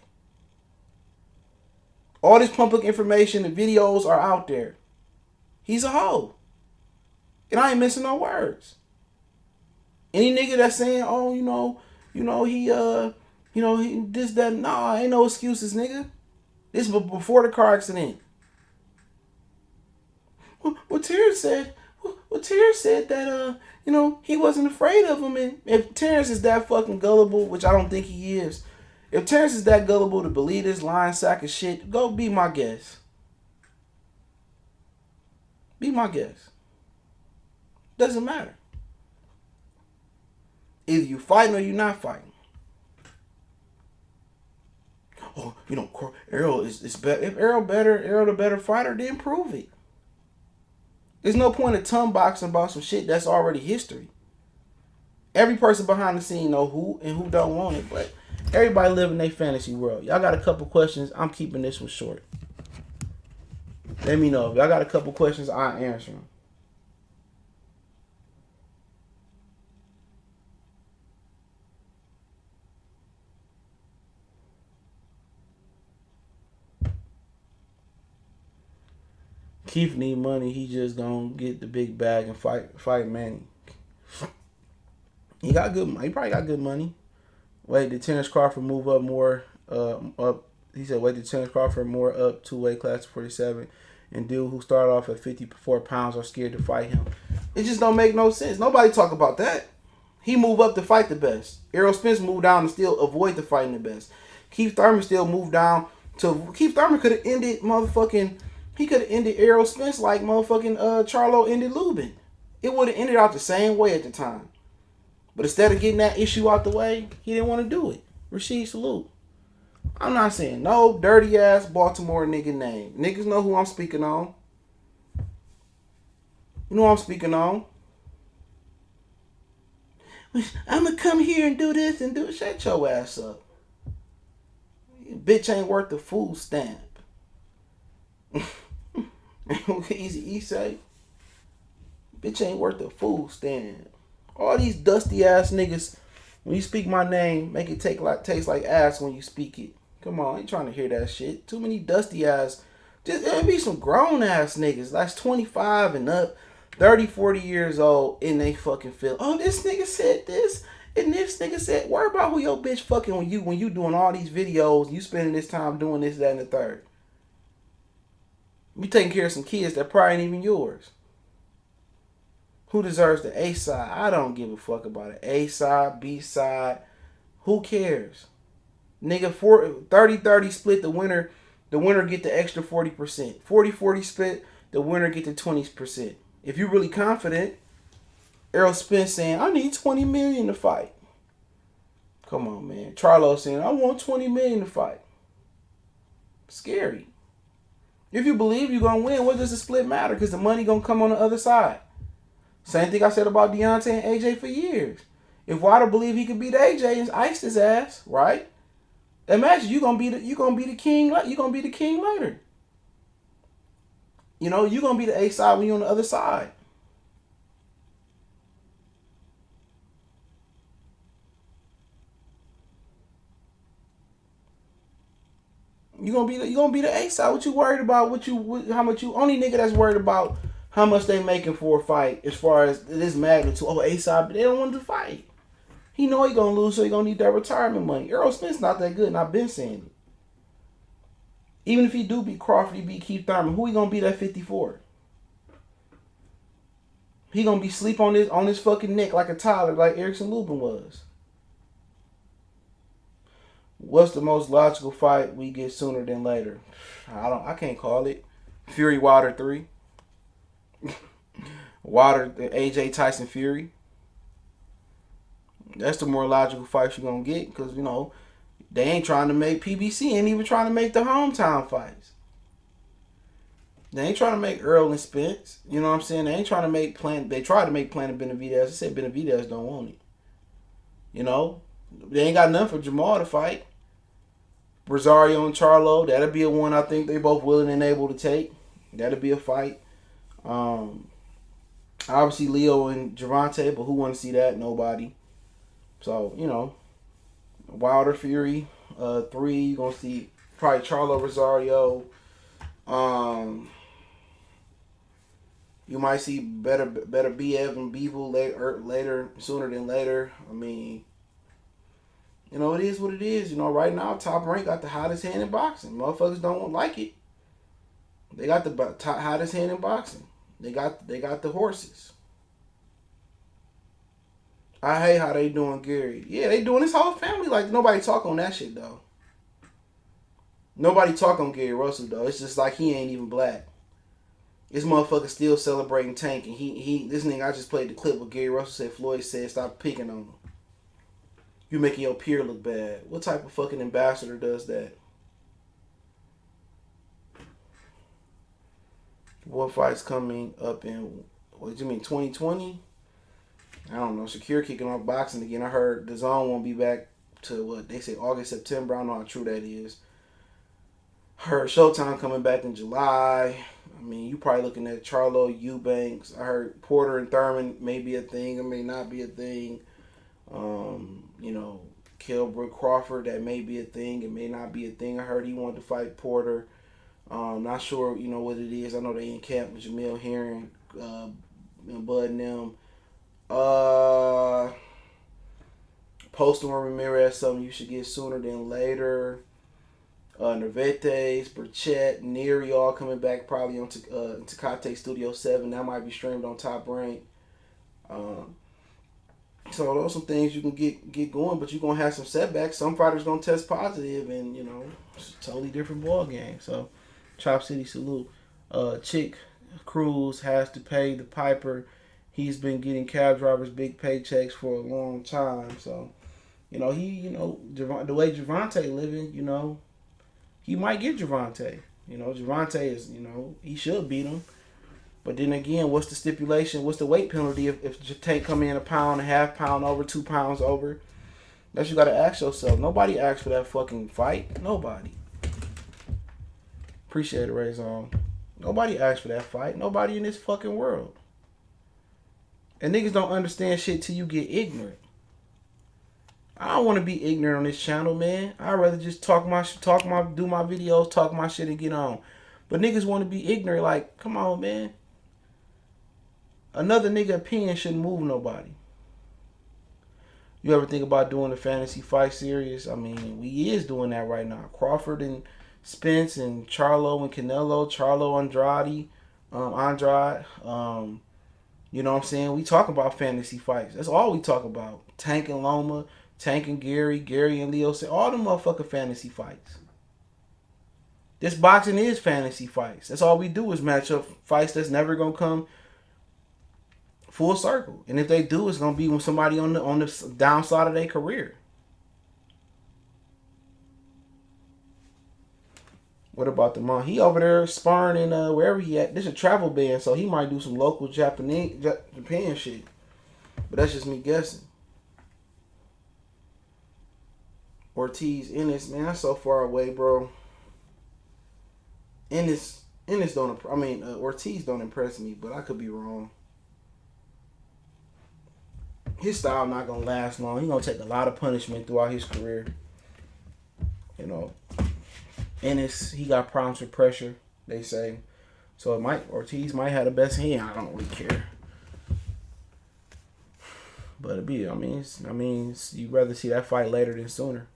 All this public information and videos are out there. He's a hoe. And I ain't missing no words. Any nigga that's saying, oh, he this, that, nah, ain't no excuses, nigga. This was before the car accident. Well, Terrence said that, he wasn't afraid of him. And if Terrence is that fucking gullible, which I don't think he is, If Terrence is that gullible to believe this lying sack of shit, go be my guest. Be my guest. Doesn't matter. Either you fighting or you not fighting. Oh, you know, Errol is better. If Errol the better fighter, then prove it. There's no point in tongue boxing about some shit that's already history. Every person behind the scene know who and who don't want it, but everybody live in their fantasy world. Y'all got a couple questions. I'm keeping this one short. Let me know. If y'all got a couple questions, I'll answer them. Keith need money. He just gonna get the big bag and fight Manny. He got good money. He probably got good money. Wait, did Terrence Crawford move up more? Up. He said, wait, did Terrence Crawford more up 2 weight class to 47? And dude who started off at 54 pounds are scared to fight him. It just don't make no sense. Nobody talk about that. He moved up to fight the best. Errol Spence moved down to still avoid the fighting the best. Keith Thurman still moved down to... Keith Thurman could have ended motherfucking... He could have ended Errol Spence like motherfucking Charlo ended Lubin. It would have ended out the same way at the time. But instead of getting that issue out the way, he didn't want to do it. Rashid, salute. I'm not saying no dirty ass Baltimore nigga name. Niggas know who I'm speaking on. You know who I'm speaking on. I'm going to come here and do this and do it. Shut your ass up. Bitch ain't worth the food stamp. Easy say. Bitch ain't worth the food stamp. All these dusty ass niggas, when you speak my name, make it taste like ass when you speak it. Come on, I ain't trying to hear that shit. Too many dusty ass. There be some grown ass niggas. That's 25 and up, 30, 40 years old, and they fucking feel, oh, this nigga said this, and this nigga said, worry about who your bitch fucking when you doing all these videos, you spending this time doing this, that, and the third. You taking care of some kids that probably ain't even yours. Who deserves the A side? I don't give a fuck about it. A side, B side. Who cares? Nigga, 30-30 split, the winner get the extra 40%. 40-40 split, the winner get the 20%. If you're really confident, Errol Spence saying, I need 20 million to fight. Come on, man. Charlo saying, I want 20 million to fight. Scary. If you believe you're going to win, what does the split matter? Because the money going to come on the other side. Same thing I said about Deontay and AJ for years. If Wilder believed he could beat AJ and iced his ass, right? Imagine you're gonna be the king. You're gonna be the king later. You know, you're gonna be the A side when you're on the other side. You're gonna be the A side. What you worried about? How much you only nigga that's worried about how much they making for a fight as far as this magnitude. Oh, A side, but they don't want to fight. He know he gonna lose, so he gonna need that retirement money. Errol Spence not that good, and I've been saying it. Even if he do beat Crawford, he beat Keith Thurman, who he gonna beat at 54? He gonna be sleep on his fucking neck like a toddler, like Erickson Lubin was. What's the most logical fight we get sooner than later? I can't call it. Fury Wilder 3. Wilder AJ Tyson Fury. That's the more logical fight you're going to get because, you know, they ain't trying to make PBC, ain't even trying to make the hometown fights. They ain't trying to make Earl and Spence. You know what I'm saying? They ain't trying to make they tried to make Planet Benavidez. They said Benavidez don't want it. You know? They ain't got nothing for Jamal to fight. Rosario and Charlo, that'll be a one I think they both willing and able to take. That'll be a fight. Obviously Leo and Gervonta, but who want to see that? Nobody. So, you know, Wilder Fury 3, you're going to see probably Charlo Rosario. You might see better BF and Beeble later, sooner than later. I mean, you know, it is what it is. You know, right now, Top Rank got the hottest hand in boxing. Motherfuckers don't like it. They got the hottest hand in boxing. They got the horses. I hate how they doing Gary. Yeah, they doing his whole family. Like, nobody talk on that shit, though. Nobody talk on Gary Russell, though. It's just like he ain't even black. This motherfucker still celebrating Tank, and this nigga, I just played the clip where Gary Russell said Floyd said stop picking on him. You making your peer look bad. What type of fucking ambassador does that? What fight's coming up in, what do you mean, 2020? I don't know. Shakir kicking off boxing again. I heard the Zone won't be back to what they say August, September. I don't know how true that is. Heard Showtime coming back in July. I mean, you probably looking at Charlo, Eubanks. I heard Porter and Thurman may be a thing. It may not be a thing. You know, Kilbrook Crawford, that may be a thing. It may not be a thing. I heard he wanted to fight Porter. Not sure, you know, what it is. I know they in camp with Jamil Herring, and Bud and them. Postal Ramirez, something you should get sooner than later. Nervetes, Burchett, Neary all coming back probably on Tecate Studio 7. That might be streamed on Top Rank. So those are some things you can get going, but you're going to have some setbacks. Some fighters going to test positive, and, you know, it's a totally different ball game. So, Chop City salute. Chick Cruz has to pay the piper. He's been getting cab drivers big paychecks for a long time. So, you know, the way Javante living, you know, he might get Javante. You know, Javante is, you know, he should beat him. But then again, what's the stipulation? What's the weight penalty if Tank come in a pound, a half pound over, 2 pounds over? That's you got to ask yourself. Nobody asked for that fucking fight. Nobody. Appreciate it, Razon. Nobody asked for that fight. Nobody in this fucking world. And niggas don't understand shit till you get ignorant. I don't want to be ignorant on this channel, man. I'd rather just do my videos, talk my shit, and get on. But niggas want to be ignorant. Like, come on, man. Another nigga opinion shouldn't move nobody. You ever think about doing a fantasy fight series? I mean, we is doing that right now. Crawford and Spence and Charlo and Canelo, Charlo Andrade. You know what I'm saying? We talk about fantasy fights. That's all we talk about. Tank and Loma, Tank and Gary, Gary and Leo. All them motherfucking fantasy fights. This boxing is fantasy fights. That's all we do is match up fights that's never going to come full circle. And if they do, it's going to be with somebody on the downside of their career. What about the mom? He over there sparring in wherever he at. This is a travel ban, so he might do some local Japan shit. But that's just me guessing. Ortiz, Ennis, man, that's so far away, bro. Ennis don't. I mean, Ortiz don't impress me, but I could be wrong. His style not gonna last long. He gonna take a lot of punishment throughout his career. You know. Ennis, he got problems with pressure, they say. So Ortiz might have the best hand. I don't really care. But I mean, you'd rather see that fight later than sooner.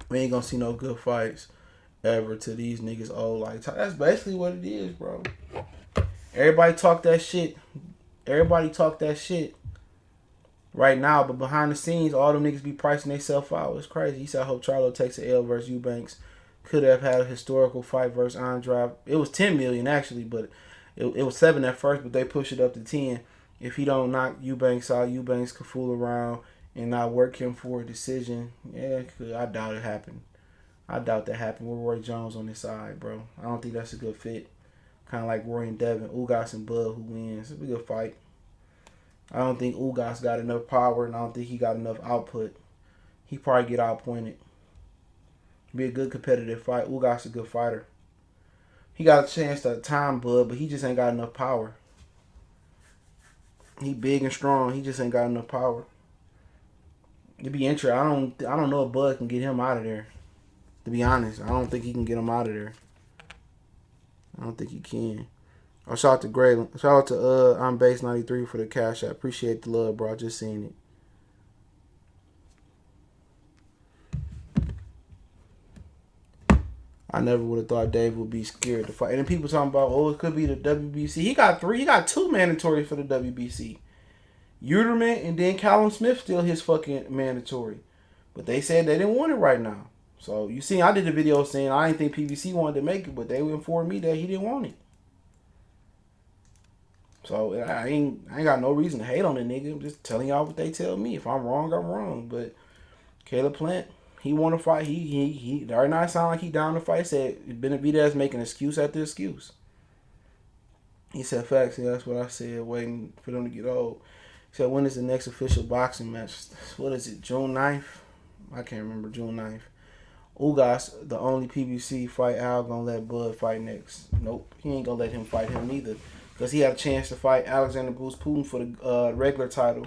We ain't gonna see no good fights ever to these niggas old like that's basically what it is, bro. Everybody talk that shit right now, but behind the scenes, all them niggas be pricing themselves out. It's crazy. He said, I hope Charlo takes an L versus Eubanks. Could have had a historical fight versus Andrade. It was 10 million actually, but it was 7 at first, but they pushed it up to 10. If he don't knock Eubanks out, Eubanks could fool around and not work him for a decision. Yeah, I doubt it happened. I doubt that happened with Roy Jones on his side, bro. I don't think that's a good fit. Kind of like Roy and Devin, Ugas and Bud, who wins. It's a good fight. I don't think Ugas got enough power, and I don't think he got enough output. He probably get outpointed. Be a good competitive fight. Ugas a good fighter. He got a chance to time Bud, but he just ain't got enough power. He big and strong. He just ain't got enough power. It'd be interesting. I don't know if Bud can get him out of there. To be honest, I don't think he can get him out of there. I don't think he can. Oh, shout out to Grayland. Shout out to I'm Base 93 for the cash. I appreciate the love, bro. I just seen it. I never would have thought Dave would be scared to fight. And then people talking about, oh, it could be the WBC. He got 2 mandatory for the WBC. Uterman and then Callum Smith still his fucking mandatory. But they said they didn't want it right now. So, you see, I did a video saying I didn't think PBC wanted to make it, but they informed me that he didn't want it. So, I ain't got no reason to hate on the nigga. I'm just telling y'all what they tell me. If I'm wrong, I'm wrong. But Caleb Plant, he want to fight. He right now it sound like he down to fight. He said Benavidez making excuse after excuse. He said facts. Yeah, that's what I said. Waiting for them to get old. He said, when is the next official boxing match? What is it? June 9th? I can't remember. June 9th. Ugas, the only PBC fight Al gonna let Bud fight next. Nope, he ain't gonna let him fight him neither, because he had a chance to fight Alexander Bruce Putin for the regular title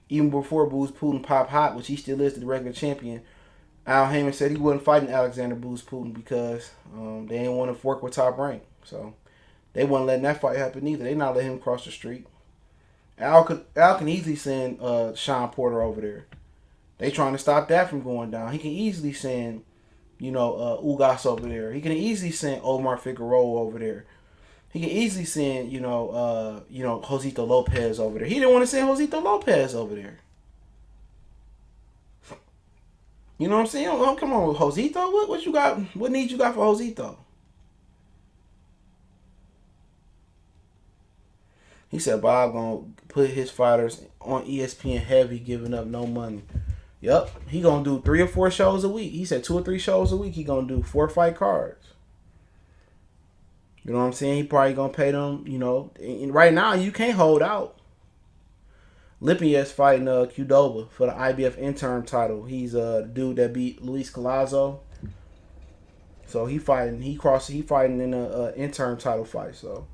even before Bruce Putin popped hot, which he still is the regular champion. Al Heyman said he wasn't fighting Alexander Bruce Putin because they didn't want to work with Top Rank, so they wasn't letting that fight happen either. They not letting him cross the street. Al can easily send Sean Porter over there. They trying to stop that from going down. He can easily send Ugas over there. He can easily send Omar Figueroa over there. He can easily send, Josito Lopez over there. He didn't want to send Josito Lopez over there. You know what I'm saying? Oh, come on, Josito. What you got? What needs you got for Josito? He said Bob gonna put his fighters on ESPN heavy, giving up no money. Yep, he gonna do 3 or 4 shows a week. He said 2 or 3 shows a week. He gonna do 4 fight cards. You know what I'm saying? He probably gonna pay them. And right now you can't hold out. Lippia's fighting Qdoba for the IBF interim title. He's the dude that beat Luis Collazo. So he fighting in a interim title fight. So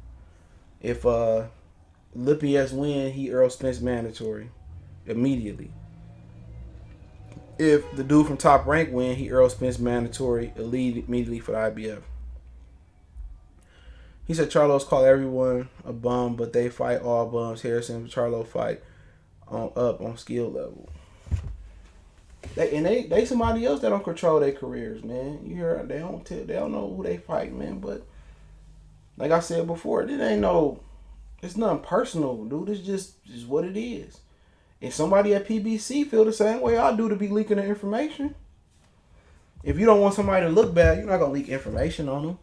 if Lippia's win, he Earl Spence mandatory immediately. If the dude from Top Rank win, he Earl Spence mandatory immediately for the IBF. He said Charlo's called everyone a bum, but they fight all bums. Harrison and Charlo fight on skill level. They somebody else that don't control their careers, man. You hear they don't know who they fight, man. But like I said before, it's nothing personal, dude. It's just what it is. And somebody at PBC feel the same way I do to be leaking the information. If you don't want somebody to look bad, you're not gonna leak information on them.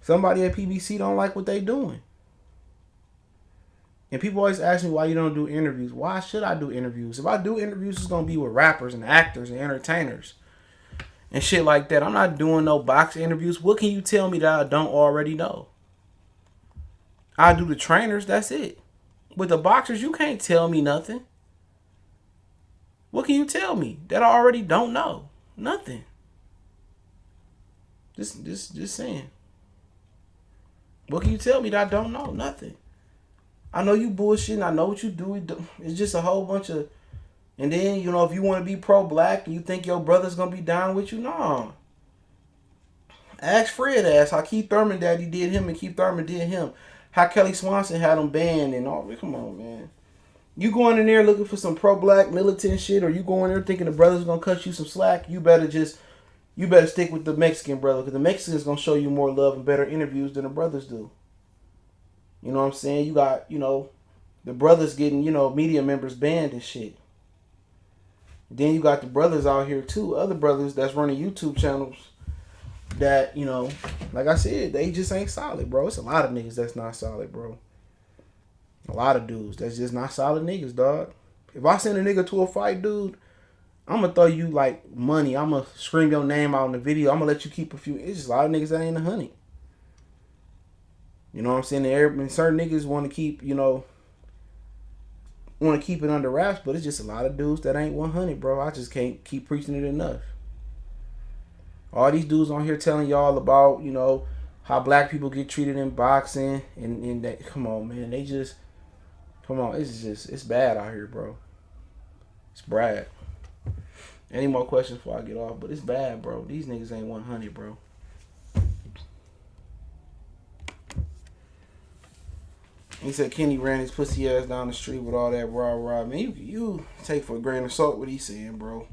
Somebody at PBC don't like what they doing. And people always ask me why you don't do interviews. Why should I do interviews? If I do interviews, it's going to be with rappers and actors and entertainers and shit like that. I'm not doing no box interviews. What can you tell me that I don't already know? I do the trainers, that's it. With the boxers, you can't tell me nothing. What can you tell me that I already don't know? Nothing. Just saying. What can you tell me that I don't know? Nothing. I know you bullshitting. I know what you do. It's just a whole bunch of... And then, if you want to be pro-black and you think your brother's going to be down with you, no. Ask Fred ass how Keith Thurman daddy did him and Keith Thurman did him. How Kelly Swanson had him banned and all. Come on, man. You going in there looking for some pro-black militant shit, or you going there thinking the brother's going to cut you some slack, you better stick with the Mexican brother, because the Mexican's going to show you more love and better interviews than the brothers do. You know what I'm saying? You got, the brothers getting, media members banned and shit. Then you got the brothers out here too, other brothers that's running YouTube channels that, like I said, they just ain't solid, bro. It's a lot of niggas that's not solid, bro. A lot of dudes that's just not solid niggas, dog. If I send a nigga to a fight, dude, I'm going to throw you like money. I'm going to scream your name out in the video. I'm going to let you keep a few. It's just a lot of niggas that ain't 100. You know what I'm saying? And certain niggas want to keep, want to keep it under wraps, but it's just a lot of dudes that ain't 100, bro. I just can't keep preaching it enough. All these dudes on here telling y'all about, how black people get treated in boxing and that. Come on, man. It's bad out here, bro. It's bad. Any more questions before I get off? But it's bad, bro. These niggas ain't 100, bro. He said Kenny ran his pussy ass down the street with all that rah-rah. Man, you take for a grain of salt what he's saying, bro.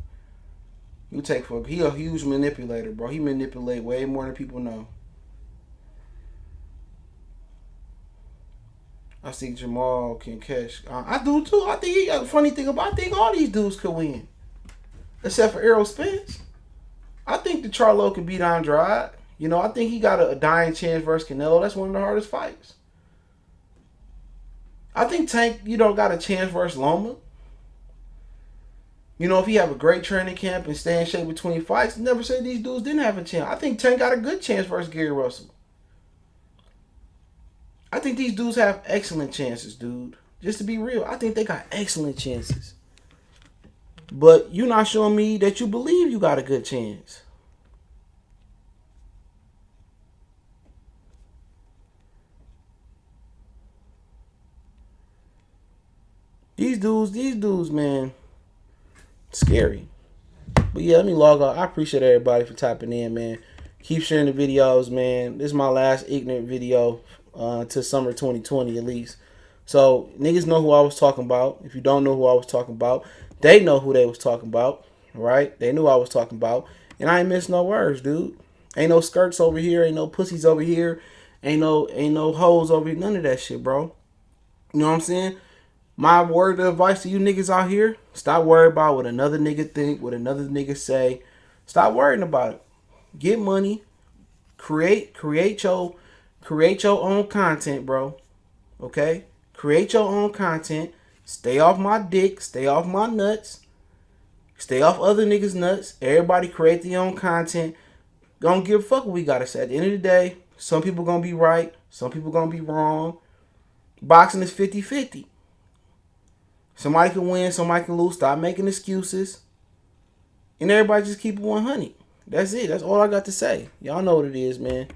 He a huge manipulator, bro. He manipulate way more than people know. I think Jamal can catch. I do too. I think he got a funny thing about. I think all these dudes could win, except for Errol Spence. I think the Charlo could beat Andrade. You know, I think he got a dying chance versus Canelo. That's one of the hardest fights. I think Tank, got a chance versus Loma. You know, if he have a great training camp and stay in shape between fights, never said these dudes didn't have a chance. I think Tank got a good chance versus Gary Russell. I think these dudes have excellent chances, dude. Just to be real, I think they got excellent chances. But you're not showing me that you believe you got a good chance. These dudes, man, scary. But yeah, let me log off. I appreciate everybody for tapping in, man. Keep sharing the videos, man. This is my last ignorant video to summer 2020 at least. So niggas know who I was talking about. If you don't know who I was talking about, they know who they was talking about, right? They knew I was talking about. And I ain't missed no words, dude. Ain't no skirts over here. Ain't no pussies over here. Ain't no hoes over here. None of that shit, bro. You know what I'm saying? My word of advice to you niggas out here, stop worrying about what another nigga think, what another nigga say. Stop worrying about it. Get money. Create your own content, bro. Okay? Create your own content. Stay off my dick. Stay off my nuts. Stay off other niggas' nuts. Everybody create their own content. Don't give a fuck what we gotta say. At the end of the day, some people gonna be right. Some people gonna be wrong. Boxing is 50-50. Somebody can win, somebody can lose. Stop making excuses. And everybody just keep it 100. That's it. That's all I got to say. Y'all know what it is, man.